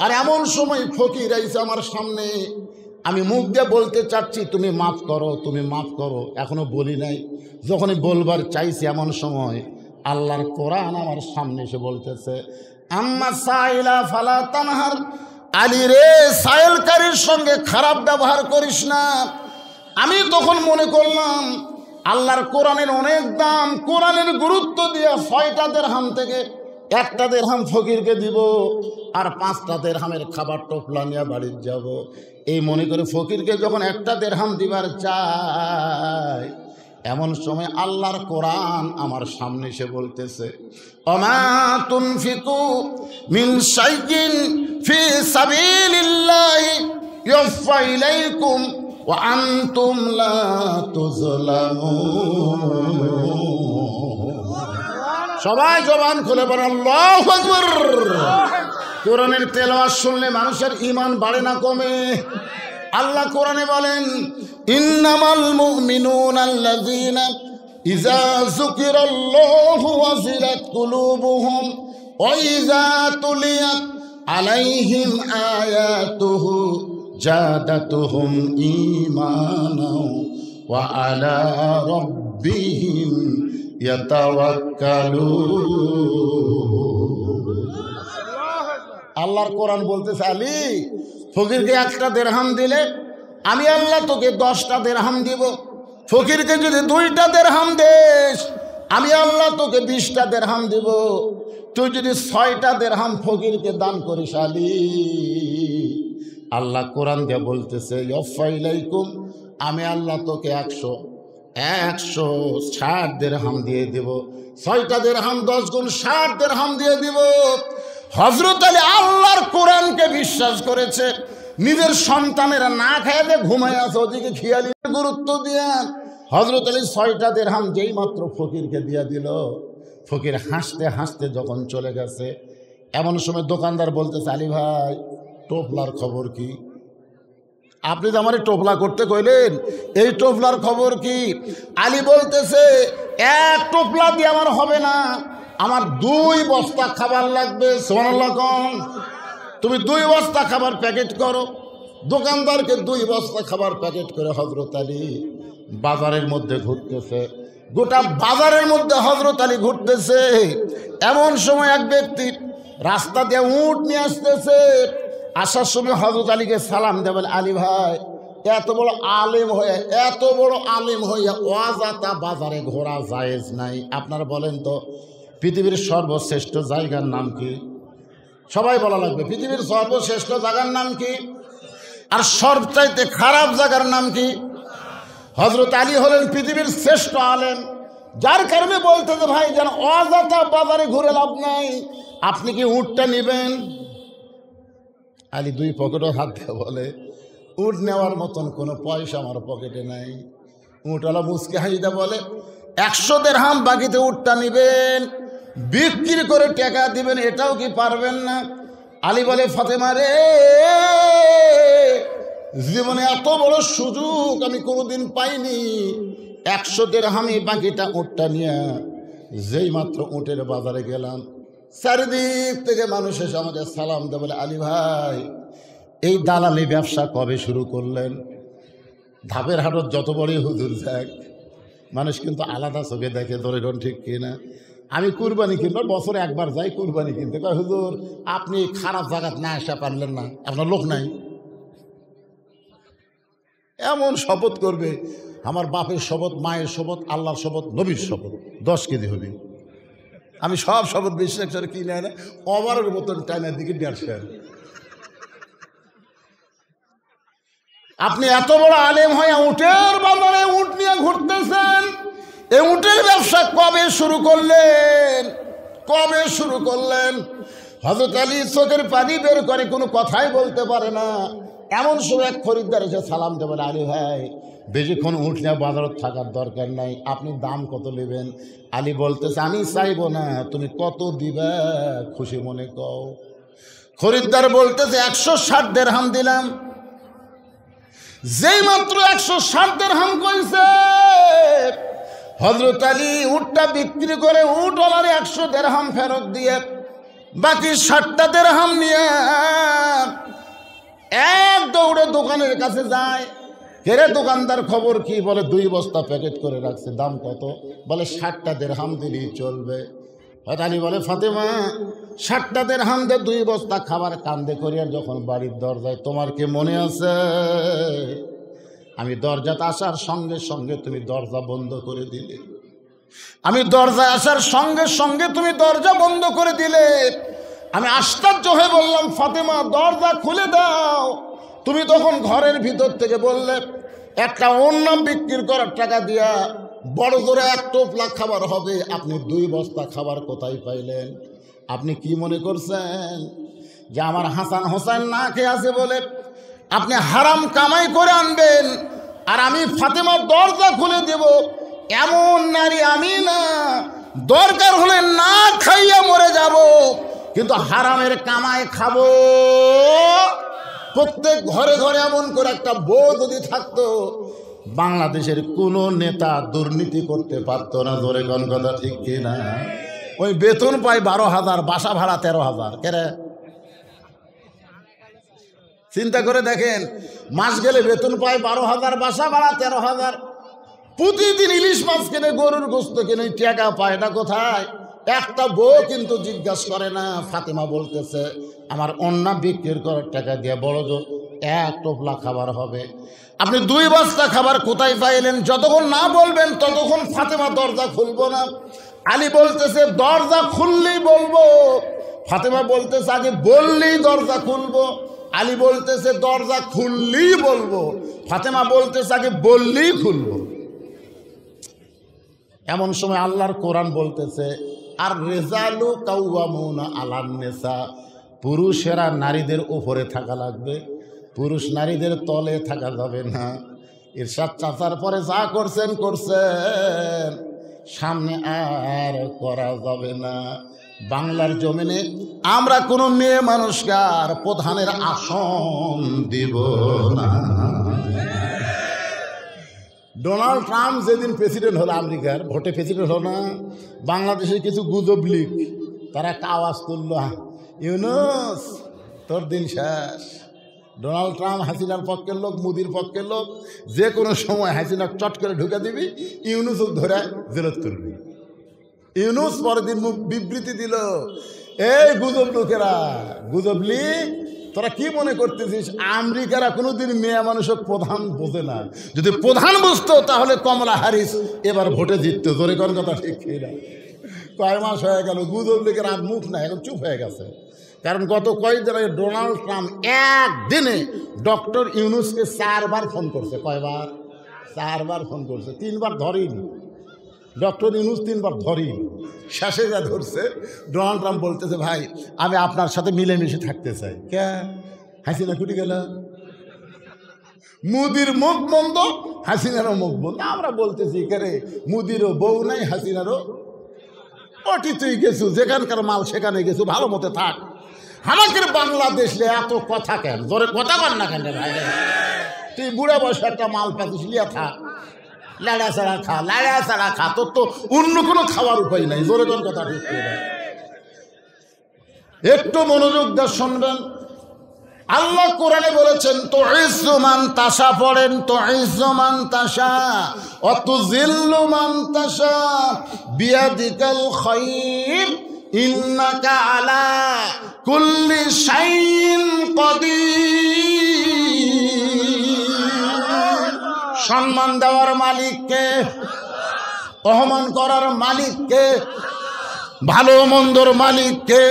আর এমন সময় ফকির আইছে আমার সামনে। আমি মুখ দিয়ে বলতে চাচ্ছি তুমি মাফ করো, তুমি মাফ করো, এখনো বলি নাই। যখনই বলবার চাইছি এমন সময় আল্লাহর কোরআন আমার সামনে এসে বলতেছে, আম্মা সাইলা ফালা তানহার। আলী রে, সাইলকারীর সঙ্গে খারাপ ব্যবহার করিস না। আমি তখন মনে করলাম আল্লাহর কোরআনের অনেক দাম, কোরআনের গুরুত্ব দিয়ে 6টা দিরহাম থেকে 1টা দিরহাম ফকিরকে দিব আর 5টা দিরহামের খাবার টোপলা নিয়ে বাড়ি যাব। এই মনে করে ফকিরকে যখন 1টা দিরহাম দিবার চাই, এমন সময় আল্লাহর কোরআন আমার সামনে এসে বলতেছে, ওমা তুনফিকু মিন শাইইন ফি সাবিলিল্লাহি ইউফা ইলাইকুম ওয়া আনতুম লা তুযলামুন। সবাই জবান খুলে বলেন আল্লাহু আকবার। কোরআনের তেলাওয়াত শুনলে মানুষের ঈমান বাড়ে না কমে? আল্লাহ কোরআনে বলেন, ইন্নামাল মুমিনুনা আল্লাযীনা ইযা যুকিরাল্লাহু ওয়াজিলাত কুলুবুহুম ওয়া ইযা তুলিয়াত আলাইহিম আয়াতুহু জাদাতুহুম ঈমানাও ওয়া আলা রাব্বিহিম ইয়াতাওয়াক্কালুন। আল্লাহর কোরআন বলতেছে, আলী ফকিরকে 1টা দিরহাম দিলে আমি আল্লাহ তোকে 10টা দিরহাম দিব। ফকিরকে যদি 2টা দিরহাম দেস আমি আল্লাহ তোকে 20টা দিরহাম দিব। তুই যদি 6টা দিরহাম ফকিরকে দান করিস আলী, আল্লাহ কোরআন দিয়ে বলতেছে ইউফা ইলাইকুম, আমি আল্লাহ তোকে 160 দিরহাম দিয়ে দিব। 6টা দিরহাম 10 গুণ 60 দিরহাম দিয়ে দিব। হযরত আলী আল্লাহর কোরআনকে বিশ্বাস করেছে। নিজের সন্তানেরা না খেয়ে দিয়ে ঘুমায় আছে, ওদিকে খেয়ালি গুরুত্ব দিয়ে হযরত আলী 6টা দিরহাম যেই মাত্র ফকিরকে দিয়ে দিল। ফকির হাসতে হাসতে যখন চলে গেছে, এমন সময় দোকানদার বলতেছে, আলী ভাই টোপলার খবর কি? আপনি তো আমার টোপলা করতে কইলেন, এই টোপলার খবর কি? আলী বলতেছে, 1 টোপলা দিয়ে আমার হবে না, আমার 2 বস্তা খাবার লাগবে। সুবহানাল্লাহ কোন? তুমি 2 বস্তা খাবার প্যাকেট করো। দোকানদারকে 2 বস্তা খাবার প্যাকেট করে হযরত আলী বাজারের মধ্যে ঘুরতেছে। গোটা বাজারের মধ্যে হযরত আলী ঘুরতেছে। এমন সময় এক ব্যক্তি রাস্তা দিয়ে উট নিয়ে আসতেছে। আসার সময় হযরত আলীকে সালাম দেয়, বলে আলী ভাই এত বড় আলেম হইয়া ওয়াজাতা বাজারে ঘোরা জায়েজ নাই। আপনারা বলেন তো পৃথিবীর সর্বশ্রেষ্ঠ জায়গার নাম কি? সবাই বলা লাগবে, পৃথিবীর সর্বশ্রেষ্ঠ জায়গার নাম কি? আর সবচাইতে খারাপ জায়গার নাম কি? হযরত আলী হলেন পৃথিবীর শ্রেষ্ঠ আলেম, যার কারণে বলতেছে ভাই যেন অযথা বাজারে ঘুরে লাভ নাই, আপনি কি উটটা নেবেন? আলী 2 পকেটে হাত দিয়ে বলে, উট নেওয়ার মতন কোনো পয়সা আমার পকেটে নাই। উটওয়ালা মুচকে হাসিতে বলে, 100 দিরহাম বাকিতে উটটা নেবেন, বিক্রি করে টাকা দিবেন, এটাও কি পারবেন না? আলী বলে, ফাতেমা রে, জীবনে এত বড় সুযোগ আমি কোনোদিন পাইনি। 100 দিরহামই বাকিটা উটটা নিয়ে যেই মাত্র উটের বাজারে গেলাম, চারিদিক থেকে মানুষ এসে আমাদের সালাম দেয়, বলে আলী ভাই এই দালালি ব্যবসা কবে শুরু করলেন? ধাপের হাটত যত বড়ই হুজুর যাক, মানুষ কিন্তু আলাদা চোখে দেখে, ধরে ঠিক কিনা? আমি কুরবানি কিনবার বছরে একবার যাই কুরবানি কিনতে, কয় হুজুর আপনি খারাপ জায়গাত না আসা পারলেন না, আপনার লোক নাই। এমন শপথ করবে, আমার বাপের শপথ, মায়ের শপথ, আল্লাহর শপথ, নবীর শপথ, 10 কেজি হবে। আমি সব শপথ বিশ্বাস করে কিনে না, ওভারের মতন টাইমের দিকে 150। আপনি এত বড় আলেম হয়ে উটের বাজারে উট নিয়ে ঘুরতেছেন, এই উটের ব্যবসা কবে শুরু করলেন? কবে শুরু করলেন? হযরত আলী চোখের পানি বের করে কোনো কথাই বলতে পারে না। এমন সময় এক খরিদ্দার এসে সালাম দেবে, বলে আলী ভাই বেশিক্ষণ উঠ নিয়ে বাজারত থাকার দরকার নাই, আপনি দাম কত নেবেন? আলী বলতেছে, আমি চাইবো না, তুমি কত দিবা খুশি মনে কও। খরিদ্দার বলতেছে 160 দিরহাম দিলাম। যেই মাত্র 160 দিরহাম কইছে, হযরত আলী উটটা বিক্রি করে উটওয়ালার 100 দিরহাম ফেরত দিয়ে বাকি 60টা দিরহাম নিয়ে এক দৌড়ে দোকানের কাছে যায়। কেরে দোকানদার খবর কি? বলে 2 বস্তা প্যাকেট করে রাখছে, দাম কত? বলে 60টা দিরহাম দিলেই চলবে। হযরত আলী বলে, ফাতেমা 60টা দিরহাম দিয়ে 2 বস্তা খাবার কান্দে করিয়া যখন বাড়ির দরজায়, তোমার কি মনে আছে আমি দরজাতে আসার সঙ্গে সঙ্গে তুমি দরজা বন্ধ করে দিলে? আমি দরজায় আসার সঙ্গে সঙ্গে তুমি দরজা বন্ধ করে দিলে। আমি আশ্চর্য হয়ে বললাম, ফাতেমা দরজা খুলে দাও। তুমি তখন ঘরের ভিতর থেকে বললে, একটা অন্য বিক্রি করার টাকা দিয়া বড় করে 1 টোপলা খাবার হবে, আপনি 2 বস্তা খাবার কোথায় পাইলেন? আপনি কি মনে করছেন যে আমার হাসান হোসেন না খেয়ে আছে বলে আপনি হারাম কামাই করে আনবেন আর আমি ফাতেমার দরজা খুলে দেব? এমন নারী আমি না। দরকার হলে না খাইয়া মরে যাব, কিন্তু হারামের কামাই খাবো। প্রত্যেক ঘরে ঘরে এমন করে একটা বউ যদি থাকতো, বাংলাদেশের কোনো নেতা দুর্নীতি করতে পারতো না। ধরে কোন কথা ঠিক কিনা? ওই বেতন পায় 12,000, বাসা ভাড়া 13,000। কেরে চিন্তা করে দেখেন, মাস গেলে বেতন পায় 12,000, বাসা ভাড়া 13,000। প্রতিদিন ইলিশ মাছ কিনে, গরুর গোস্ত কিনে, টাকা পায় না কোথায়? একটা বউ কিন্তু জিজ্ঞাসা করে না। ফাতেমা বলতেছে, আমার অন্য বিক্রি করার টাকা দিয়ে বড় জোর 1 টোপলা খাবার হবে। আপনি 2 বস্তা খাবার কোথায় পাইলেন? যতক্ষণ না বলবেন ততক্ষণ ফাতেমা দরজা খুলবো না। আলী বলতেছে, দরজা খুললেই বলবো। ফাতেমা বলতেছে, আগে বললেই দরজা খুলবো। আলী বলতেছে, দরজা খুললেই বলবো। ফাতেমা বলতেছে, আগে বললেই খুলবো। এমন সময় আল্লাহর কোরআন বলতেছে, আর রেজালু কাওয়ামুনা আলান নিসা, পুরুষেরা নারীদের উপরে থাকা লাগবে, পুরুষ নারীদের তলে থাকা যাবে না। ইরশাদ চাচার পরে যা করছেন করছেন, সামনে আর করা যাবে না। বাংলার জমিনে আমরা কোনো মেয়ে মানুষকে আর প্রধানের আসন দিব না। ডোনাল্ড ট্রাম্প যেদিন প্রেসিডেন্ট হলো, আমেরিকার ভোটে প্রেসিডেন্ট হলো না, বাংলাদেশের কিছু গুজব লীগ তারা একটা আওয়াজ তুলল, ইউনুস তোর দিন শেষ। ডোনাল্ড ট্রাম্প হাসিনার পক্ষের লোক, মোদির পক্ষের লোক, যে কোনো সময় হাসিনা চট করে ঢুকে দিবি, ইউনুস ধরে জেলত করবি। ইউনুস পরের দিন মুখ বিবৃতি দিল, এই গুজব লোকেরা, গুজব লীগ, তোরা কি মনে করতেছিস আমেরিকারা কোনোদিন মেয়ে মানুষক প্রধান বোঝে না? যদি প্রধান বুঝতো তাহলে কমলা হ্যারিস এবার ভোটে জিততো। জোরে কোন কথা ঠিক না? কয় মাস হয়ে গেল গুজব লীগের আর মুখ না, এখন চুপ হয়ে গেছে। কারণ গত কয়েকদিন আগে ডোনাল্ড ট্রাম্প একদিনে ডক্টর ইউনুসকে 4 বার ফোন করছে। কয়বার? 4 বার ফোন করছে, 3 বার ধরেনি। ডক্টর ইউনুস 3 বার ধরেনি, শেষে যা ধরছে ডোনাল্ড ট্রাম্প বলতেছে, ভাই আমি আপনার সাথে মিলেমিশে থাকতে চাই। কে? হাসিনা কুটি গেল। মুদির মুখ বন্ধ, হাসিনারও মুখ বন্ধ। আমরা বলতেছি, কেরে মুদিরও বউ নাই, হাসিনারও ওটি, তুই গেছু যেখানকার মাল সেখানে গেছু, ভালো মতো থাক। আমাদের বাংলাদেশ এত কথা কেন? জোরে কথা কর না কেন ভাই? তুই বুড়া বয়সে একটা মাল পাতিস, লিয়া থাক, লাড়া ছাড়া খা, লাড়া ছাড়া খা, তোর তো অন্য কোনো খাওয়ার উপায় নাই। জোরে কোন কথা ঠিক করে একটু মনোযোগ দিয়ে শুনবেন। আল্লাহ কোরআনে বলেছেন, তো ইজ্জু মান তাশা, পড়েন তো ইজ্জু মান তাশা ও তুযিল্লু মান তাশা বিয়াদিকাল খায়র ইন্নাকা আলা কুল্লি শাইইন কাদির। সম্মান দেওয়ার মালিককে, অপমান করার মালিককে, ভালো মন্দর মালিককে,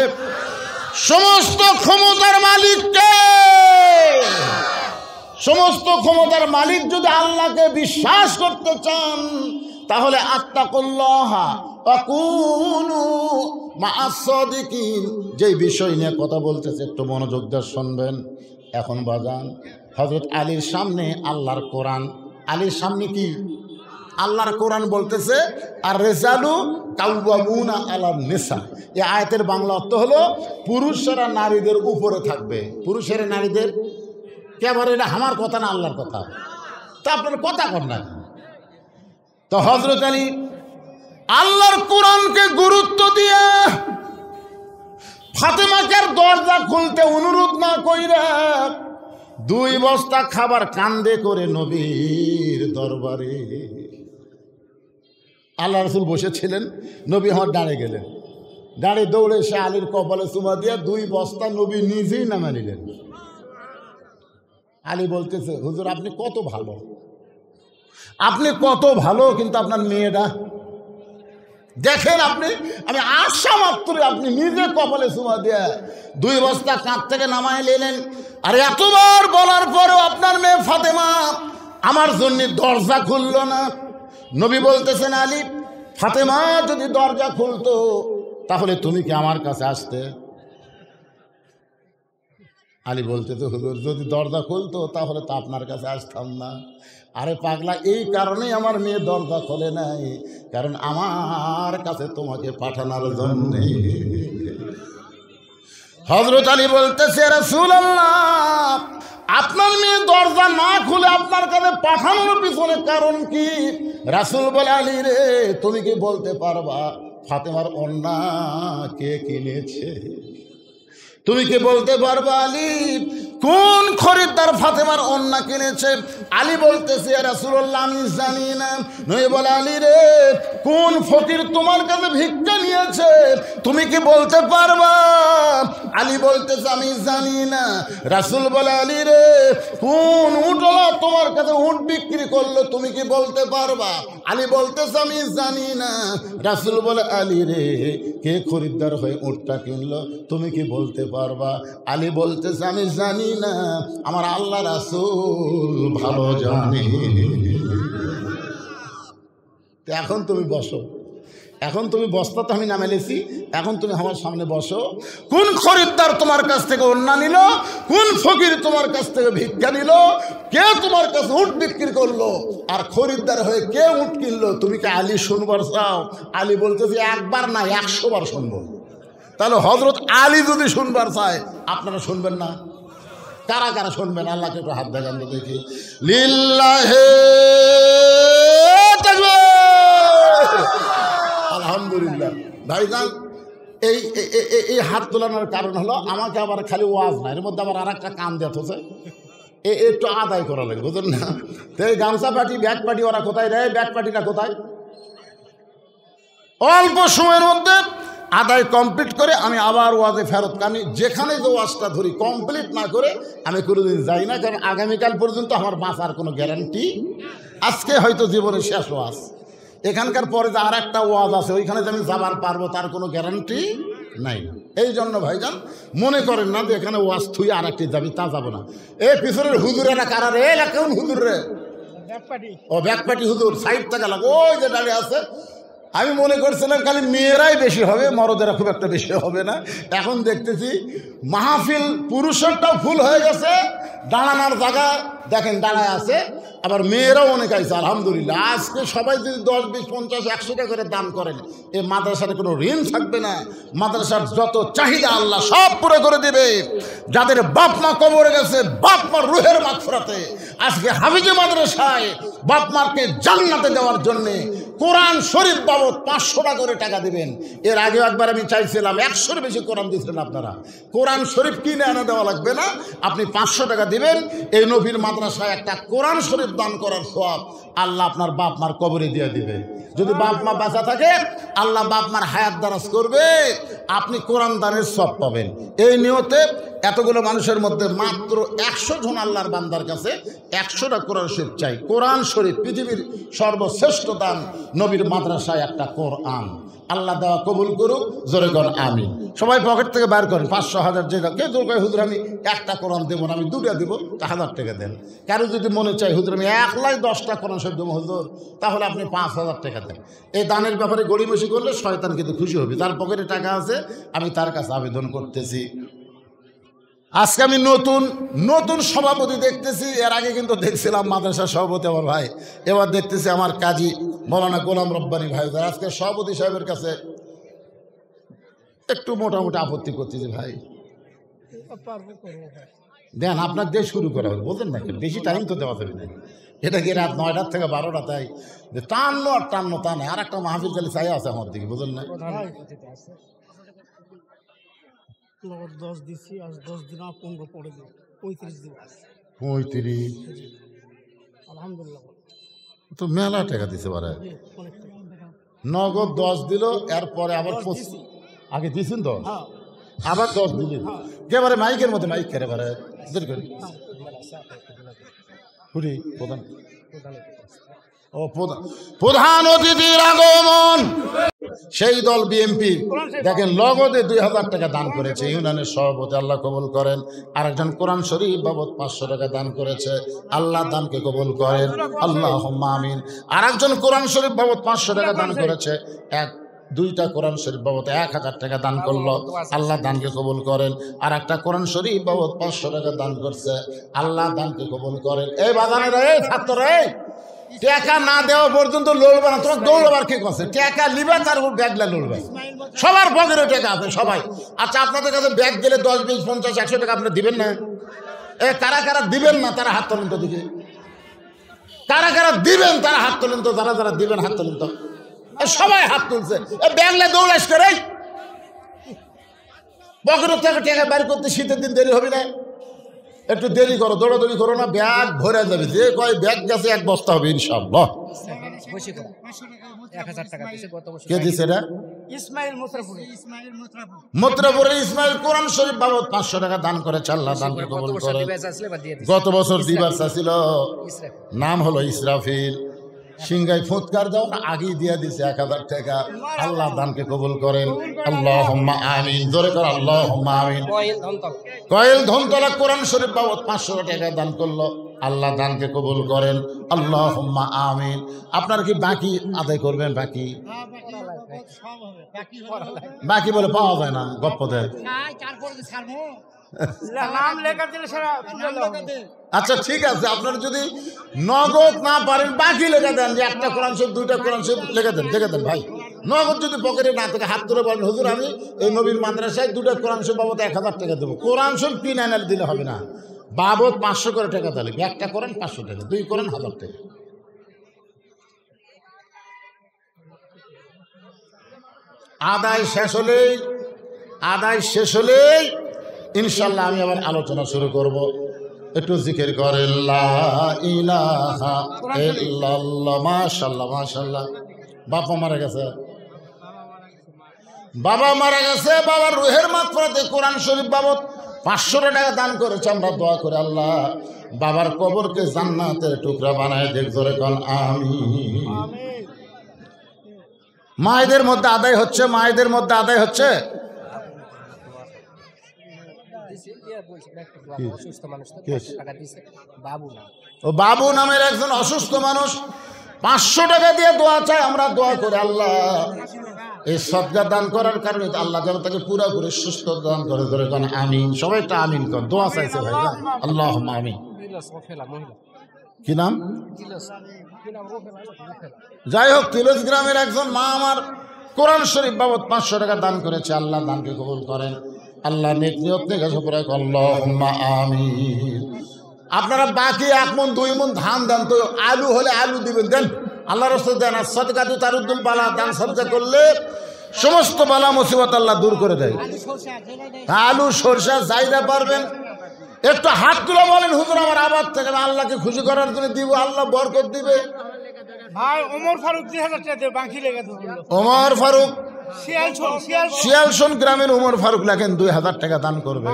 সমস্ত ক্ষমতার মালিককে। সমস্ত ক্ষমতার মালিক যদি আল্লাহকে বিশ্বাস করতে চান, তাহলে আত্তাকুল্লাহ ওয়া কুনু মা'আস সাদিকিন। যেই বিষয় নিয়ে কথা বলতেছে একটু মনোযোগ দিয়ে শুনবেন। এখন বাজান, হযরত আলীর সামনে আল্লাহর কোরআন, আলীর সামনে কি? আল্লাহর কোরআন বলতেছে আর রেজালু কাওয়ামুনা আলান নিসা। এই আয়াতের বাংলা অর্থ হলো পুরুষেরা নারীদের উপরে থাকবে। পুরুষেরা নারীদের কেবল, এটা আমার কথা না আল্লাহর কথা, তা আপনার কথা কর না। তো হযরত আলী আল্লাহর কোরআনকে গুরুত্ব দিয়ে ফাতেমাকে দরজা খুলতে অনুরোধ না কইরা 2 বস্তা খাবার কান্দে করে নবীর দরবারে আল্লাহ রাসূল বসেছিলেন, নবী হঠাৎ দাঁড়িয়ে গেলেন। দাঁড়িয়ে দৌড়ে এসে আলীর কপালে চুমা দিয়ে 2 বস্তা নবী নিজেই নামা নিলেন। আলী বলতেছে, হুজুর আপনি কত ভালো, আপনি কত ভালো, কিন্তু আপনার মেয়েটা দেখেন, আপনি আমি আশা মাত্র আপনি নিজে কপালে চুমা দিয়ে 2 বস্তা কাঁধ থেকে নামায় নিলেন। আর এতবার বলার পরেও আপনার মেয়ে ফাতেমা আমার জন্য দরজা খুলল না। নবী বলতেছেন, আলী ফাতেমা যদি দরজা খুলতো তাহলে তুমি কি আমার কাছে আসতে? আলী বলতেছে, হুজুর যদি দরজা খুলতো তাহলে তো আপনার কাছে আসতাম না। আরে পাগলা, এই কারণেই আমার মেয়ে দরজা খোলে নাই, কারণ আমার কাছে তোমাকে পাঠানোর জন্য। হযরত আলী বলতেছে, রাসূলুল্লাহ আপনার মেয়ে দরজা না খুলে আপনার কাছে পাঠানোর পিছনে কারণ কি? রাসূল বলে, আলী রে তুমি কি বলতে পারবা ফাতেমার ওড়না কে কিনেছে? তুমি কি বলতে পারবা আলী কোন খরিদ্দার ফাতেমার ওড়না কিনেছে? আলী বলতেছে, রাসূলুল্লাহ আমি জানি না। নবী বলে, আলী রে কোন ফকির তোমার কাছে ভিক্ষা নিয়েছে? তুমি কি বলতে পারবা? আলী বলতেছে, আমি জানি না। রাসূল বলে, আলী রে কোন উটওয়ালা তোমার কাছে উট বিক্রি করলো? তুমি কি বলতে পারবা? আলী বলতেছে, আমি জানি না। রাসূল বলে, আলী রে কে খরিদ্দার হয়ে উটটা কিনলো? তুমি কি বলতে পারবা? আলী বলতেছে, আমি জানি না, আমার আল্লাহ রাসূল ভালো জানে। এখন তুমি বসো, এখন তুমি বস্তা তো আমি নামেলেছি, এখন তুমি আমার সামনে বসো। কোন খরিদ্দার তোমার কাছ থেকে ওড়না নিল? কোন ফকির তোমার কাছ থেকে ভিক্ষা নিল? কে তোমার কাছে উট বিক্রি করলো? আর খরিদ্দার হয়ে কে উট কিনলো? তুমি কি আলী শুনবার চাও? আলী বলতেছে, একবার না 100 বার শুনবো। তাহলে হযরত আলী যদি শুনবার চায় আপনারা শুনবেন না? কারা কারা শুনবেন? আল্লাহকে একটু হাত দেখান তো দেখি। লিল্লাহে তাকবীর, আলহামদুলিল্লাহ। ভাইজান এই এই হাত তোলানোর কারণ হলো আমাকে আবার খালি ওয়াজ না, এর মধ্যে আবার আর একটা কাম দেওয়া হচ্ছে, একটু আদায় করা লাগে, বুঝলেন না? তো এই গামছা পার্টি ব্যাগ পার্টি ওরা কোথায় রে? ব্যাগ পার্টিটা কোথায়? অল্প সময়ের মধ্যে আদায় কমপ্লিট করে আমি আবার ওয়াজে ফেরত। আমি যেখানে যে ওয়াজটা ধরি কমপ্লিট না করে আমি কোনোদিন যাই না, কারণ আগামীকাল পর্যন্ত আমার বাঁচার কোনো গ্যারান্টি। আজকে হয়তো জীবনের শেষ ওয়াজ, এখানকার পরে যে আর একটা ওয়াজ আছে ওইখানে যে আমি যাবার পারবো তার কোনো গ্যারান্টি নাই। এই জন্য ভাইজান মনে করেন না যে এখানে ওয়াজ থুই আর একটি যাবি, তা যাবো না। এই পিছনের হুজুরেরা কারা রে? কেমন হুজুর রে? ও ব্যাকপাটি হুজুর, সাইড থেকে লাগ ওই যে দাঁড়িয়ে আছে। আমি মনে করছিলাম খালি মেয়েরাই বেশি হবে, মরদেরা খুব একটা বেশি হবে না। এখন দেখতেছি মাহফিল পুরুষেরটাও ফুল হয়ে গেছে, দাঁড়ানোর জায়গা দেখেন দাঁড়ায় আছে, আবার মেয়েরাও অনেক আছে আলহামদুলিল্লাহ। আজকে সবাই যদি 10, 20, 50, 100 টাকা করে দান করেন এই মাদ্রাসার কোনো ঋণ থাকবে না। মাদ্রাসার যত চাহিদা আল্লাহ সব পুরো করে দেবে। যাদের বাপ মা কবরে গেছে, বাপ মার রুহের মাগফিরাতে আজকে হাফিজি মাদ্রাসায় বাপ মাকে জান্নাতে দেওয়ার জন্যে কোরআন শরীফ বাবদ 500 টাকা করে টাকা দিবেন। এর আগে একবার আমি চাইছিলাম 100-এর বেশি কোরআন দিচ্ছেন আপনারা। কোরআন শরীফ কিনে এনে দেওয়া লাগবে না, আপনি 500 টাকা দিবেন। এই নবীর মাদ্রাসায় একটা কোরআন শরীফ দান করার সওয়াব আল্লাহ আপনার বাপ মার কবরে দিয়ে দিবে। যদি বাপ মা বাঁচা থাকে আল্লাহ বাপ মার হায়াত দারাজ করবে, আপনি কোরআন দানের সওয়াব পাবেন। এই নিয়তে এতগুলো মানুষের মধ্যে মাত্র 100 জন আল্লাহর বান্দার কাছে 100টা কোরআন শরীফ চাই। কোরআন শরীফ পৃথিবীর সর্বশ্রেষ্ঠ দান, নবীর মাদ্রাসায় একটা কোরআন। আল্লাহ দেওয়া কবুল করুক, জোরে কর আমিন। সবাই পকেট থেকে বাইর করেন 500, 1000 যেটা। কে জোর করে হুজুর আমি একটা কোরআন দেবো না, আমি 2টা দেবো, তা 1000 টাকা দেন। কারো যদি মনে চাই হুজুর আমি 1,10,000 কোরআন শরীফ দেবো হুজুর, তাহলে আপনি 5000 টাকা দেন। এই দানের ব্যাপারে গড়িমসি করলে শয়তান কিন্তু খুশি হবে। তার পকেটে টাকা আছে, আমি তার কাছে আবেদন করতেছি, আজকে আমি নতুন সভাপতি দেখতেছি। এর আগে কিন্তু দেখছিলাম মাদ্রাসার সভাপতি আমার ভাই, এবার দেখতেছি আমার কাজী মৌলানা গোলাম রব্বানী ভাই। আজকে সভাপতি সাহেবের কাছে একটু মোটামুটি আপত্তি করতেছি ভাই, দেন আপনার দিয়ে শুরু করা হবে, বলতেন না বেশি টাইম তো দেওয়া যাবে না। এটা কি রাত 9টা থেকে 12টা, তাই যে টানলো আর টানলো তা নেই। আর একটা মাহফিল খালি চাই আছে আমার দিকে, বুঝলেন না? 10 দিচ্ছি, আজ 10 দিন 15 পরে দিন 35 দিন 35 আলহামদুলিল্লাহ তো মেলা টাকা দিছে বারে। নগদ 10 দিল, এরপরে আবার আগে দিয়েছেন তো আবার 10 দিলেন। একেবারে মাইকের মধ্যে মাইক খেলে বারে প্রধান প্রধান অতিথির আগমন। সেই দল বিএনপি দেখেন লগদে 2000 টাকা দান করেছে ইউনিয়নের সভাপতি, আল্লাহ কবুল করেন। আরেকজন কোরআন শরীফ বাবদ 500 টাকা দান করেছে, আল্লাহ দানকে কবুল করেন, আল্লাহুম্মা আমিন। আরেকজন কোরআন শরীফ বাবদ 500 টাকা দান করেছে, দুইটা কোরআন শরীফ বাবদ 1000 টাকা দান করলো, আল্লাহ দানকে কবুল করেন। আর একটা কোরআন শরীফ বাবদ 500 টাকা দান করছে, আল্লাহ দানকে কবুল করেন। এই বাগানের এই ছাত্ররা, টাকা না দেওয়া পর্যন্ত লড়বে না, তোমার দৌড়বার কি করছে? টাকা লিবে, তার উপর ব্যাগলা লড়বে। সবার পকেটে টাকা আছে সবাই। আচ্ছা, আপনাদের কাছে ব্যাগ গেলে 10, 20, 50, 100 টাকা আপনি দিবেন না? কারা কারা দিবেন না তারা হাত তোলেন তো দেখি। কারা কারা দিবেন তারা হাত তোলেন তো, যারা যারা দিবেন হাত তোলেন তো। সবাই হাত তুলছে। ব্যাগলে দৌড়াস করে পকেটের থেকে টাকা বের করতে শীতের দিন দেরি হবে না? একটু দেরি করো, দৌড়াদৌড়ি করো না, ব্যাগ ভরে যাবে। যে কয় ব্যাগ গেছে 1 বস্তা হবে ইনশাআল্লাহ। কে দিছে এটা? মোত্রাপুরের ইসমাইল কোরআন শরীফ বাবদ 500 টাকা দান করেছে, আল্লাহ দানকে কবুল করেন। গত বছর দিবার ছিল, নাম হলো ইসরাফিল। সিংগাই ফুৎকার দাও আগেই দিয়ে দিছে 1000 টাকা, আল্লাহ দানকে কবুল করেন, আল্লাহুম্মা আমিন। জোরে কর আল্লাহুম্মা আমিন। কয়েল ধনতলা কোরআন শরীফ বাবদ 500 টাকা দান করলো, আল্লাহ দানকে কবুল করেন, আল্লাহুম্মা আমিন। আপনারা কি বাকি আদায় করবেন? বাকি বলে পাওয়া যায় না, গপ্প দেয়। আচ্ছা ঠিক আছে, আপনারা যদি নগদ না পারেন বাকি লেখা দেন, যে একটা কোরআন শরীফ 2টা কোরআন শরীফ লেখা দেন ভাই। নগদ যদি পকেটে না থাকে হাত তুলে বলেন, হুজুর আমি এই নবীর মাদ্রাসায় 2টা কোরআন শরীফ বাবদ 1000 টাকা দেবো। কোরআন শরীফ কিনে আনালে দিলে হবে না, বাবদ 500 করে টাকা দিলে। একটা কোরআন 500 টাকা, 2 কোরআন 1000 টাকা। আদায় শেষ হলেই ইনশাল্লাহ আমি আবার আলোচনা শুরু করব। একটু জিকির করেন লা ইলাহা ইল্লাল্লাহ। মাশাআল্লাহ মাশাআল্লাহ। বাবা মারা গেছে, বাবার রুহের মাগফিরাতে কোরআন শরীফ বাবদ 500 টাকা দান করেছে। আমরা দোয়া করে আল্লাহ বাবার কবরকে জান্নাতের টুকরা বানায় দেখ। জোরে কোন আমিন। মায়েদের মধ্যে আদায় হচ্ছে, বাবু নামের একজন অসুস্থ মানুষ 500 টাকা দিয়ে দোয়া চায়। আমরা দোয়া করে আল্লাহ এই সদকা দান করার কারণে আল্লাহ যেন তাকে পুরোপুরি সুস্থ দান করে। ধরে কোন আমিন। সবাই একটা আমিন কর, দোয়া চাইছে ভাই। আল্লাহুম্মা আমিন। কি নাম? যাই হোক, তিলস গ্রামের একজন মা আমার কোরআন শরীফ বাবদ 500 টাকা দান করেছে, আল্লাহ দানকে কবুল করেন, আল্লাহ নেক নিয়ত থেকে সফর রাখ। আল্লাহুম্মা আমিন। আপনারা বাকি 1 মণ 2 মণ ধান দেন তো, আলু হলে আলু দিবেন, দেন আল্লাহ রাসূল দেন। আর সাদকাতু তারুদ্দুল বালা, দান সদকা করলে সমস্ত বালা মুসিবত আল্লাহ দূর করে দেয়। আলু সরষা যাইদা পারবেন একটু হাত তুলে বলেন, হুজুর আমার আবাদ থেকে আল্লাহকে খুশি করার জন্য দিব, আল্লাহ বরকত দিবে। ভাই ওমর ফারুক 2000 টাকা বাকি লেগে দিল। ওমর ফারুক শিয়ালশোন গ্রামের ওমর ফারুক লেখেন 2000 টাকা দান করবে,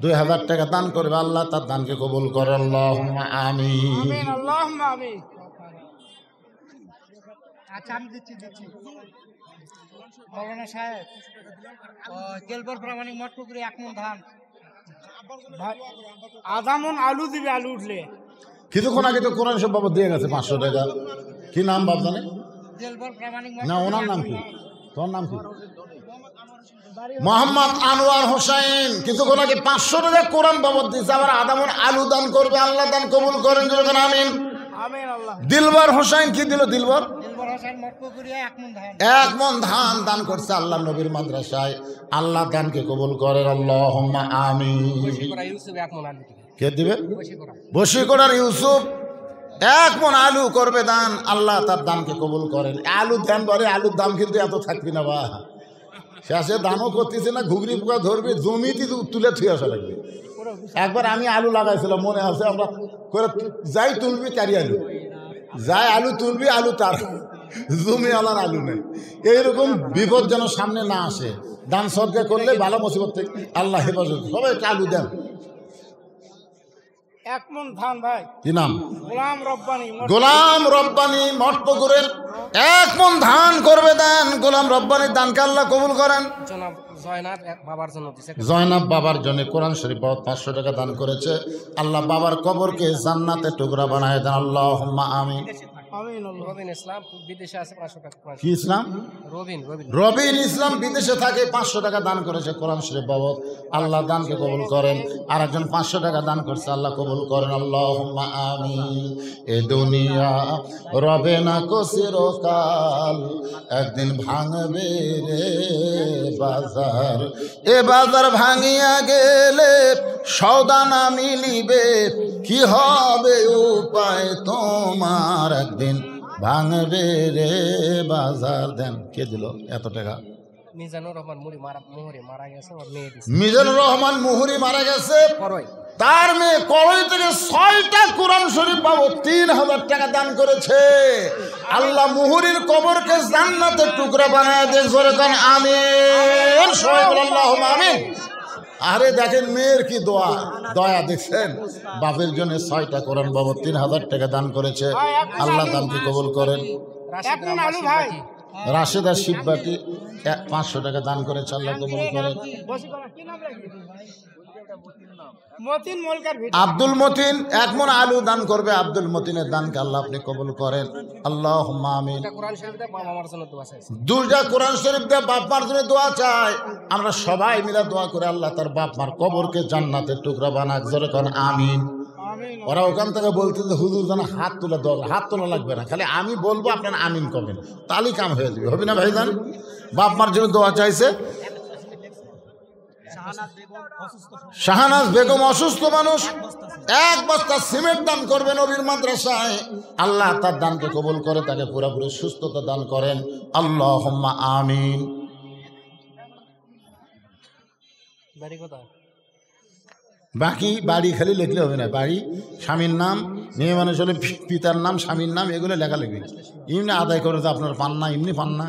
2000 টাকা দান করবে, আল্লাহ তার দানকে কবুল করে। আল্লাহুম্মা আমিন। আল্লাহুম্মা আমিন। আচ্ছা আমি দিচ্ছি মৌলানা সাহেব, তেলবর প্রামাণিক মটপুকুরে 1 মণ ধান, আধা মণ আলু দিবে, আলু উঠলে। কিছুক্ষণ আগে তো কোরআন শরীফ বাবদ দিয়ে গেছে 500 টাকা। কি নাম বাপ জানে না? ওনার নাম কি? তোর নাম কি? মোহাম্মদ আনোয়ার হোসেন কিছুক্ষণ আগে 500 টাকা কোরআন বাবদ দিয়েছে, আবার আদামন আলু দান করবে, আল্লাহ দান কবুল করেন যখন আমিন। দিলবার হোসেন কি দিল? দিলবার 1 মণ ধান দান করছে আল্লাহ নবীর মাদ্রাসায়, আল্লাহ দানকে কবুল করেন আল্লাহুম্মা আমিন। কে দিবে? বশিকরার ইউসুফ 1 মণ আলু করবে দান, আল্লাহ তার দানকে কবুল করেন। আলু দান বলে, আলুর দাম কিন্তু এত থাকবি না বা, শেষে দানও করতেছে না, ঘুগরি পোকা ধরবি, জমিতে তুলে থুয়ে আসা লাগবে। একবার আমি আলু লাগাইছিলাম মনে আছে, আমরা করে যাই তুলবি তারি আলু, যাই আলু তুলবি আলু তার, জমি আলার আলু নেই। এইরকম বিপদ যেন সামনে না আসে, দান সদকা করলে ভালো মুসিবত থেকে আল্লাহ হেফাজত। সবাই একটা আলু দেন। 1 মণ ধান ভাই, কি নাম? গোলাম রব্বানি মঠপুকুরের 1 মণ ধান করবে দান, গোলাম রব্বানির দানকে আল্লাহ কবুল করেন। জয়নাব বাবার জন্য কোরআন শরীফ 500 টাকা দান করেছে, আল্লাহ বাবার কবরকে জান্নাতের টুকরা বানায় দেন আল্লাহুম্মা আমিন। রবিন ইসলাম বিদেশে আছে 500 টাকা। কি ইসলাম? রবিন ইসলাম বিদেশে থাকে, 500 টাকা দান করেছে কোরআন শরীফ বাবদ, আল্লাহ দানকে কবুল করেন। আর একজন 500 টাকা দান করছে, আল্লাহ কবুল করেন আল্লাহুম্মা আমিন। এ দুনিয়া রবে না কো চিরকাল, একদিন ভাঙবে রে বাজার, এ বাজার ভাঙিয়া গেলে সওদা না মিলিবে, কি হবে উপায় তোমার, একদিন ভাঙবে রে বাজার। দেন। কে দিল এত টাকা? মিজানুর রহমান মুহুরি মারা গেছে, ওর মেয়ে দিছে। মিজানুর রহমান মুহুরি মারা গেছে, তার মেয়ে করই থেকে 6টা কোরআন শরীফ পাবো 3000 টাকা দান করেছে। আল্লাহ মুহুরির কবরকে জান্নাতের টুকরা বানায় দেন, জোরে কান আমিন। সবাই বলেন আল্লাহুম্মা আমিন। আরে দেখেন মেয়ের কি দোয়া, দয়া দেখছেন, বাপের জন্য 6টা কোরআন বাবদ 3000 টাকা দান করেছে, আল্লাহ দানকে কবুল করেন। রাশেদা শিববাটি 500 টাকা দান করেছে, আল্লাহ কবুল করেন। আব্দুল মতিন 1 মণ আলু দান করবে, আব্দুল মতিনের দানকে আল্লাহ আপনি কবুল করেন আল্লাহুম্মা আমিন। 2টা কোরআন শরীফ দিয়ে বাপ মার জন্য দোয়া চাই, আমরা সবাই মিলে দোয়া করে আল্লাহ তার বাপ মার কবরকে জান্নাতের টুকরা বানাক, জোরে কোন আমিন। ওরা ওখান থেকে বলতে যে হুজুর যেন হাত তুলে দেওয়া, হাত তোলা লাগবে না, খালি আমি বলবো আপনারা আমিন করবেন, তাহলেই কাম হয়ে যাবে, হবে না ভাইজান? বাপ মার জন্য দোয়া চাইছে। শাহানাজ বেগম অসুস্থ মানুষ, 1 বস্তা সিমেন্ট দান করবে নবীর মাদ্রাসায়, আল্লাহ তার দানকে কবুল করে, তাকে পুরোপুরি সুস্থতা দান করেন আল্লাহুম্মা আমিন। বাকি বাড়ি খালি লিখলে হবে না, বাড়ি স্বামীর নাম, মেয়ে মানুষ হলে পিতার নাম, স্বামীর নাম, এগুলো লেখা লিখবি। এমনি আদায় করে তো আপনার পান না, এমনি পান না।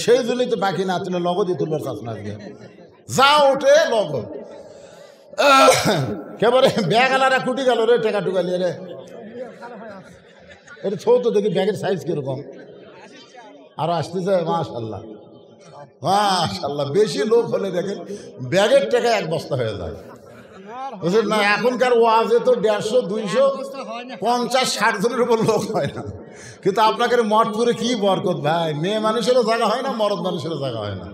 সেই জন্যই তো বাকি না তুলে লগদই তুলবার চাষ না, যা ওঠে লগদ। কেবারে ব্যাগ আলারা কুটি গেল রে, টেকা টুকালি রে, এটা ছোট দেখি ব্যাগের সাইজ কিরকম, আরো আসতেছে। মাশাল্লাহ মাশাল্লাহ, বেশি লোক হলে দেখেন ব্যাগের টাকা 1 বস্তা হয়ে যায়, বুঝলেন না? এখনকার ওয়াজে তো 150, 200, 50, 60 জনের উপর লোক হয় না, কিন্তু আপনাকে মঠপুরে কি বরকত ভাই, মেয়ে মানুষেরও জায়গা হয় না, মরদ মানুষেরও জায়গা হয় না।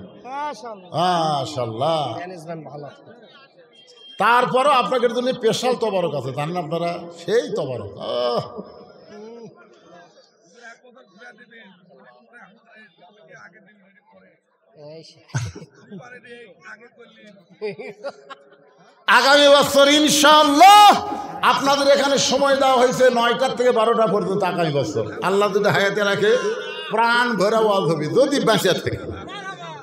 মাশাল্লাহ। তারপরও আপনাদের জন্য স্পেশাল তবারক আছে, জানেন আপনারা? সেই তবারক আগামী বছর ইনশাআল্লাহ আপনাদের এখানে সময় দেওয়া হয়েছে 9টা থেকে 12টা পর্যন্ত। আগামী বছর আল্লাহ যদি হায়াতে রাখে প্রাণ ভরা ওয়াজ হবে, যদি বাঁচিয়া থাকে।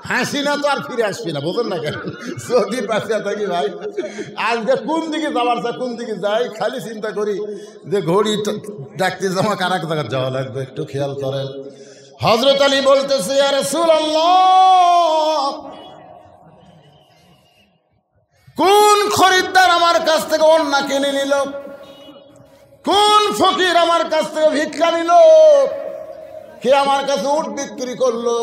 হাসি না তো আর ফিরে আসবি না, বোঝেন না কেন? যদি বাঁচিয়া থাকি ভাই, আজকে কোন দিকে যাওয়ার চা কোন দিকে যাই, খালি চিন্তা করি যে ঘড়ি ডাকতে যাওয়া কার এক জায়গায় যাওয়া লাগবে, একটু খেয়াল করেন। হযরত আলী বলতেছে, ইয়া রাসূলুল্লাহ, কোন খরিদ্দার আমার কাছ থেকে ওন্না কিনে নিল, কোন ফকির আমার কাছ থেকে ভিক্ষা নিল, কে আমার কাছে উট বিক্রি করলো,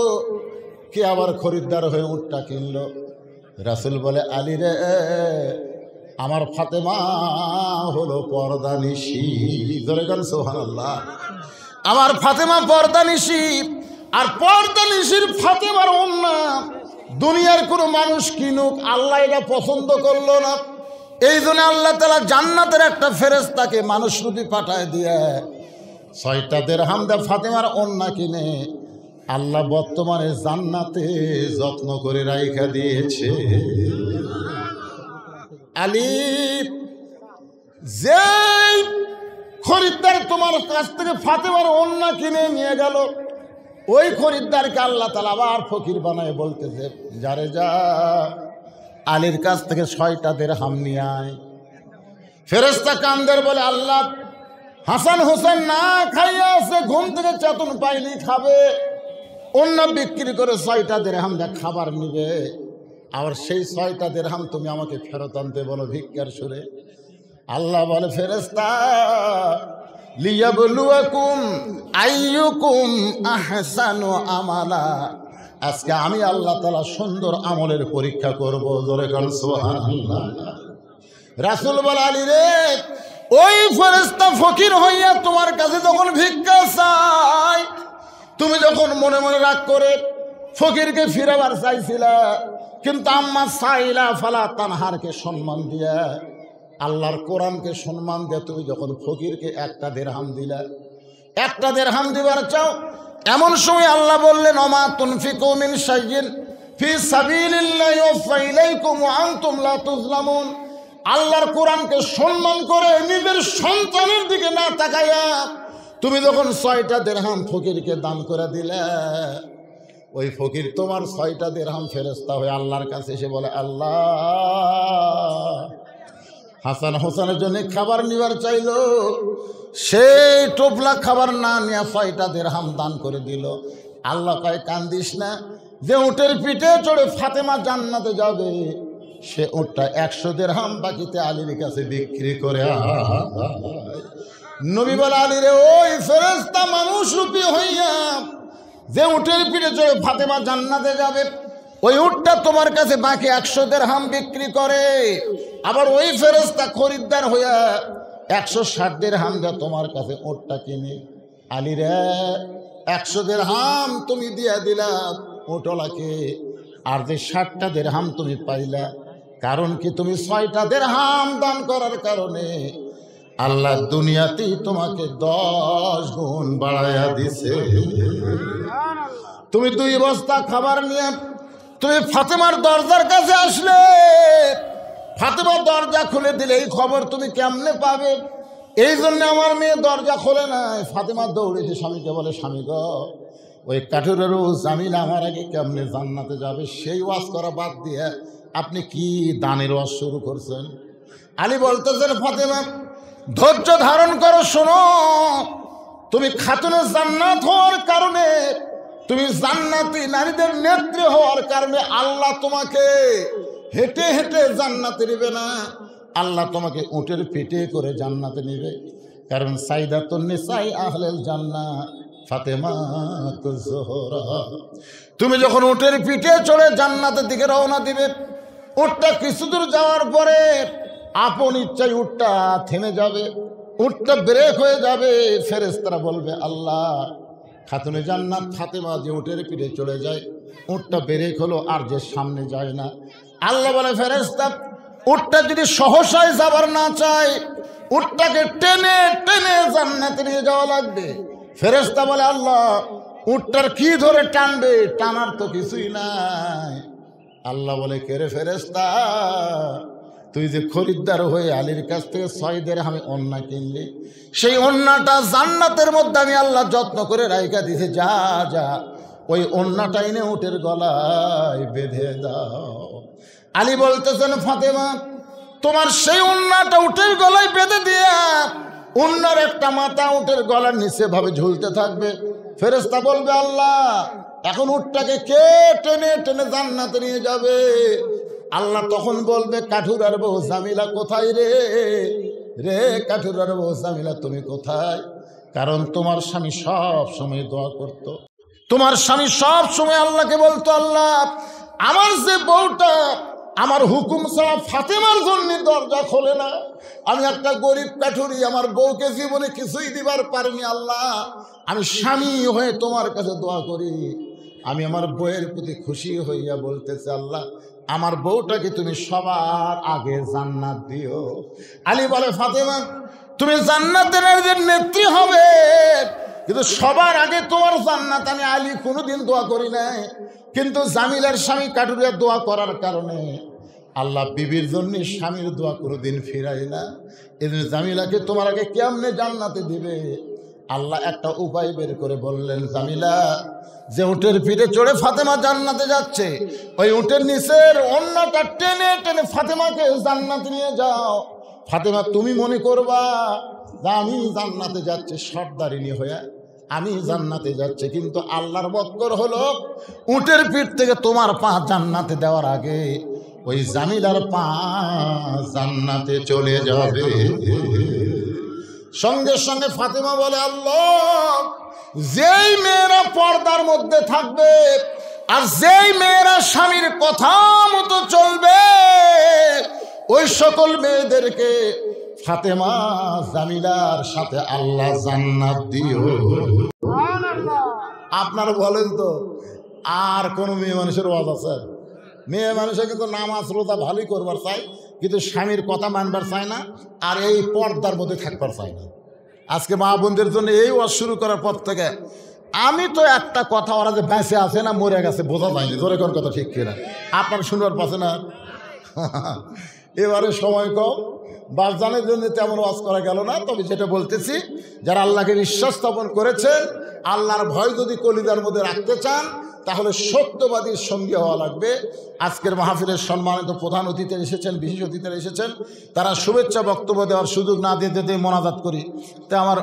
কে আবার খরিদ্দার হয়ে উটটা কিনলো? রাসূল বলে, আলী রে, আমার ফাতেমা হলো পর্দানিশী। ধরে গেল সুবহানাল্লাহ। আমার ফাতেমা পর্দানিশী, আর পর্দানিশীর ফাতেমার ওন্না দুনিয়ার কোনো মানুষ কিনুক, আল্লাহ এটা পছন্দ করলো না। এই জন্য আল্লাহ তাআলা জান্নাতের একটা ফেরেশতাকে মানুষ রূপী পাঠায় দিয়ে 6টা দিরহাম দিয়ে ফাতেমার ওন্না কিনে আল্লাহ বর্তমানে জান্নাতে যত্ন করে রাইখা দিয়েছে। আলী, যে খরিদ্দার তোমার কাছ থেকে ফাতেমার ওন্না কিনে নিয়ে গেল, ওই খরিদ্দারকে আল্লাহ তাআলা আবার ফকির বানায় বলতেছে, যারে যা আলীর কাছ থেকে 6টা দিরহাম নিয়ে আয়। ফেরেশতা কান্দের বলে, আল্লাহ, হাসান হোসেন না খাইয়া আছে, ঘুম থেকে চেতন পাইনি, খাবে, অন্য বিক্রি করে 6টা দিরহাম দিয়ে খাবার নিবে, আবার সেই 6টা দিরহাম তুমি আমাকে ফেরত আনতে বলো ভিক্ষার সুরে। আল্লাহ বলে, ফেরেশতা, লিয়াবলুয়াকুম আইয়ুকুম আহসানু আমালা, আজকে আমি আল্লাহ তাআলা সুন্দর আমলের পরীক্ষা করব। জোরে কান সুবহানাল্লাহ। রাসূল বলে, আলী রে, ওই ফেরেশতা ফকির হইয়া তোমার কাছে যখন ভিক্ষা চায়, তুমি যখন মনে মনে রাগ করে ফকিরকে ফিরাবার চাইছিলা, কিন্তু আম্মা সাইলা ফালা তানহারকে সম্মান দিয়া, আল্লাহর কোরআনকে সম্মান দিয়ে তুমি যখন ফকিরকে 1টা দিরহাম দিলা, 1টা দিরহাম দিবার চাও, এমন সময় আল্লাহ বললেন, ওমা তুনফিকু মিন শাইইন ফি সাবিলিল্লাহি ইউওয়াফা ইলাইকুম ওয়া আনতুম লা তুযলামুন। আল্লাহর কোরআনকে সম্মান করে নিজের সন্তানের দিকে না তাকাইয়া তুমি যখন 6টা দিরহাম ফকিরকে দান করে দিলে, ওই ফকির তোমার 6টা দিরহাম ফেরেশতা হয়ে আল্লাহর কাছে এসে বলে, আল্লাহ, হাসান হোসেনের জন্য খাবার নিবার চাইলো, সেই টোপলা খাবার না নিয়ে 6টা দিরহাম দান করে দিল। আল্লাহ কয়, কান্দিস না, যে উটের পিঠে চড়ে ফাতেমা জান্নাতে যাবে, সে উটটা 100 দিরহাম বাকিতে আলীর কাছে বিক্রি করে। নবী বলে, আলী রে, ওই ফেরেশতা মানুষ রূপী হইয়া যে উটের পিঠে চড়ে ফাতেমা জান্নাতে যাবে, ওই উটটা তোমার কাছে বাকি 100 দিরহাম বিক্রি করে, আবার ওই ফেরেশতা খরিদ্দার হইয়া 160 দিরহাম দিয়ে তোমার কাছে উটটা কিনে। আলী রে, 100 দিরহাম তুমি দিয়া দিলা উটলাকে, আর যে 60টা দিরহাম তুমি পাইলা, কারণ কি, তুমি 6টা দিরহাম দান করার কারণে আল্লাহ দুনিয়াতেই তোমাকে 10 গুণ বাড়াইয়া দিছে। তুমি 2 বস্তা খাবার নিয়ে তুমি ফাতেমার দরজার কাছে আসলে, ফাতেমা দরজা খুলে দিলে এই খবর তুমি কেমনে পাবে? এই জন্য আমার মেয়ে দরজা খোলে নাই। ফাতেমা দৌড়েছে স্বামীকে বলে, স্বামী গো, ওই কাঠুরেরও জামিল আমার আগে কেমনে জান্নাতে যাবে? সেই ওয়াজ করা বাদ দিয়ে আপনি কি দানের ওয়াজ শুরু করছেন? আলী বলতেছেন, ফাতেমা ধৈর্য ধারণ করো, শোনো, তুমি খাতুনে জান্নাত হওয়ার কারণে, তুমি জান্নাতি নারীদের নেত্রী হওয়ার কারণে আল্লাহ তোমাকে হেঁটে হেঁটে জান্নাতে নিবে না, আল্লাহ তোমাকে উটের পিঠে করে জান্নাতে নিবে। কারণ সাইদাতুন নিসাই আহলেল জান্নাহ ফাতেমা জোহরা। তুমি যখন উটের পিঠে চড়ে জান্নাতের দিকে রওনা দিবে, উটটা কিছুদূর যাওয়ার পরে আপন ইচ্ছায় উটটা থেমে যাবে, উটটা ব্রেক হয়ে যাবে। ফেরেশতারা বলবে, আল্লাহ, খাতুনে জান্নাত ফাতেমা যে উটের পিঠে চলে যায়, উটটা ব্রেক হলো, আর যে সামনে যায় না। আল্লাহ বলে, ফেরেশতা, উটটা যদি সহসায় যাবার না চায়, উটটাকে টেনে টেনে জান্নাতে নিয়ে যাওয়া লাগবে। ফেরেশতা বলে, আল্লাহ, উটটার কি ধরে টানবে? টানার তো কিছুই নাই। আল্লাহ বলে, কে রে ফেরেশতা, তুই যে খরিদ্দার হয়ে আলীর কাছ থেকে 6 দিরহামে ওন্না কিনলি, সেই ওন্নাটা জান্নাতের মধ্যে আমি আল্লাহ যত্ন করে রাইখা দিয়েছি, যা যা ওই ওন্নাটা এনে উটের গলায় বেঁধে দাও। আলী বলতেছেন, ফাতেমা, তোমার সেই ওন্নাটা উটের গলায় বেঁধে দিয়া ওন্নার একটা মাথা উটের গলার নিচে ভাবে ঝুলতে থাকবে। ফেরেশতা বলবে, আল্লাহ, এখন উটটাকে কে টেনে টেনে জান্নাতে নিয়ে যাবে? আল্লাহ তখন বলবে, কাঠুরার বউ জামিলা কোথায় রে? রে কাঠুরার বউ জামিলা, তুমি কোথায়? কারণ তোমার স্বামী সব সময় দোয়া করত, তোমার স্বামী সব সময় আল্লাহকে বলতো, আল্লাহ, আমার যে বউটা আমার হুকুম ছাড়া ফাতেমার জন্য দরজা খোলে না। আমি একটা গরিব কাঠুরি, আমার বউকে জীবনে কিছুই দিবার পারিনি। আল্লাহ, আমি স্বামী হয়ে তোমার কাছে দোয়া করি, আমি আমার বউয়ের প্রতি খুশি হইয়া বলতেছি, আল্লাহ আমার বউটাকে তুমি সবার আগে জান্নাত দিও। আলী বলে, ফাতেমা তুমি জান্নাতের নেত্রী হবে, কিন্তু সবার আগে তোমার জান্নাত আমি আলী কোনোদিন দোয়া করি নাই। কিন্তু জামিলার স্বামী কাঠুরিয়া দোয়া করার কারণে আল্লাহ বিবির জন্য স্বামীর দোয়া কোনোদিন ফিরাই না। এদিন জামিলাকে তোমার আগে কেমনে জান্নাতে দিবে? আল্লাহ একটা উপায় বের করে বললেন, জামিলা, যে উটের পিঠে চড়ে ফাতেমা জান্নাতে যাচ্ছে, ওই উটের নিচের অন্যটা টেনে টেনে ফাতেমাকে জান্নাতে নিয়ে যাও। ফাতেমা তুমি মনে করবা যে আমি জান্নাতে যাচ্ছি সর্দারিনী হয়ে, আমি জান্নাতে যাচ্ছি, কিন্তু আল্লাহর বক্কর হলো উটের পিঠ থেকে তোমার পা জান্নাতে দেওয়ার আগে ওই জামিলার পা জান্নাতে চলে যাবে। সঙ্গে সঙ্গে ফাতেমা বলে, আল্লাহ, যেই মেয়েরা পর্দার মধ্যে থাকবে আর যেই মেয়েরা স্বামীর কথা মতো চলবে, ওই সকল মেয়েদেরকে ফাতেমা জামিলার সাথে আল্লাহ জান্নাত দিও। আপনারা বলেন তো, আর কোন মেয়ে মানুষের ওয়াজ আছে? মেয়ে মানুষের কিন্তু নামাজ রোজা ভালোই করবার চায়, কিন্তু স্বামীর কথা মানবার চায় না, আর এই পর্দার মধ্যে থাকবার চায় না। আজকে মা বোনদের জন্য এই ওয়াজ শুরু করার পর থেকে আমি তো একটা কথা, ওরা যে বেঁচে আছে না মরে গেছে বোঝা যায়নি, জোরে কোন কথা ঠিক কিনা আপনার শুনবার পাচ্ছে না? এবারে সময় কম, বাসজানের জন্য তেমন ওয়াজ করা গেল না। তবে যেটা বলতেছি, যারা আল্লাহকে বিশ্বাস স্থাপন করেছেন, আল্লাহর ভয় যদি কলিজার মধ্যে রাখতে চান, তাহলে সত্যবাদীর সঙ্গী হওয়া লাগবে। আজকের মাহফিলের সম্মানিত প্রধান অতিথিরা এসেছেন, বিশেষ অতিথিরা এসেছেন, তারা শুভেচ্ছা বক্তব্য দেওয়ার সুযোগ না দিতে মোনাজাত করি। তাই আমার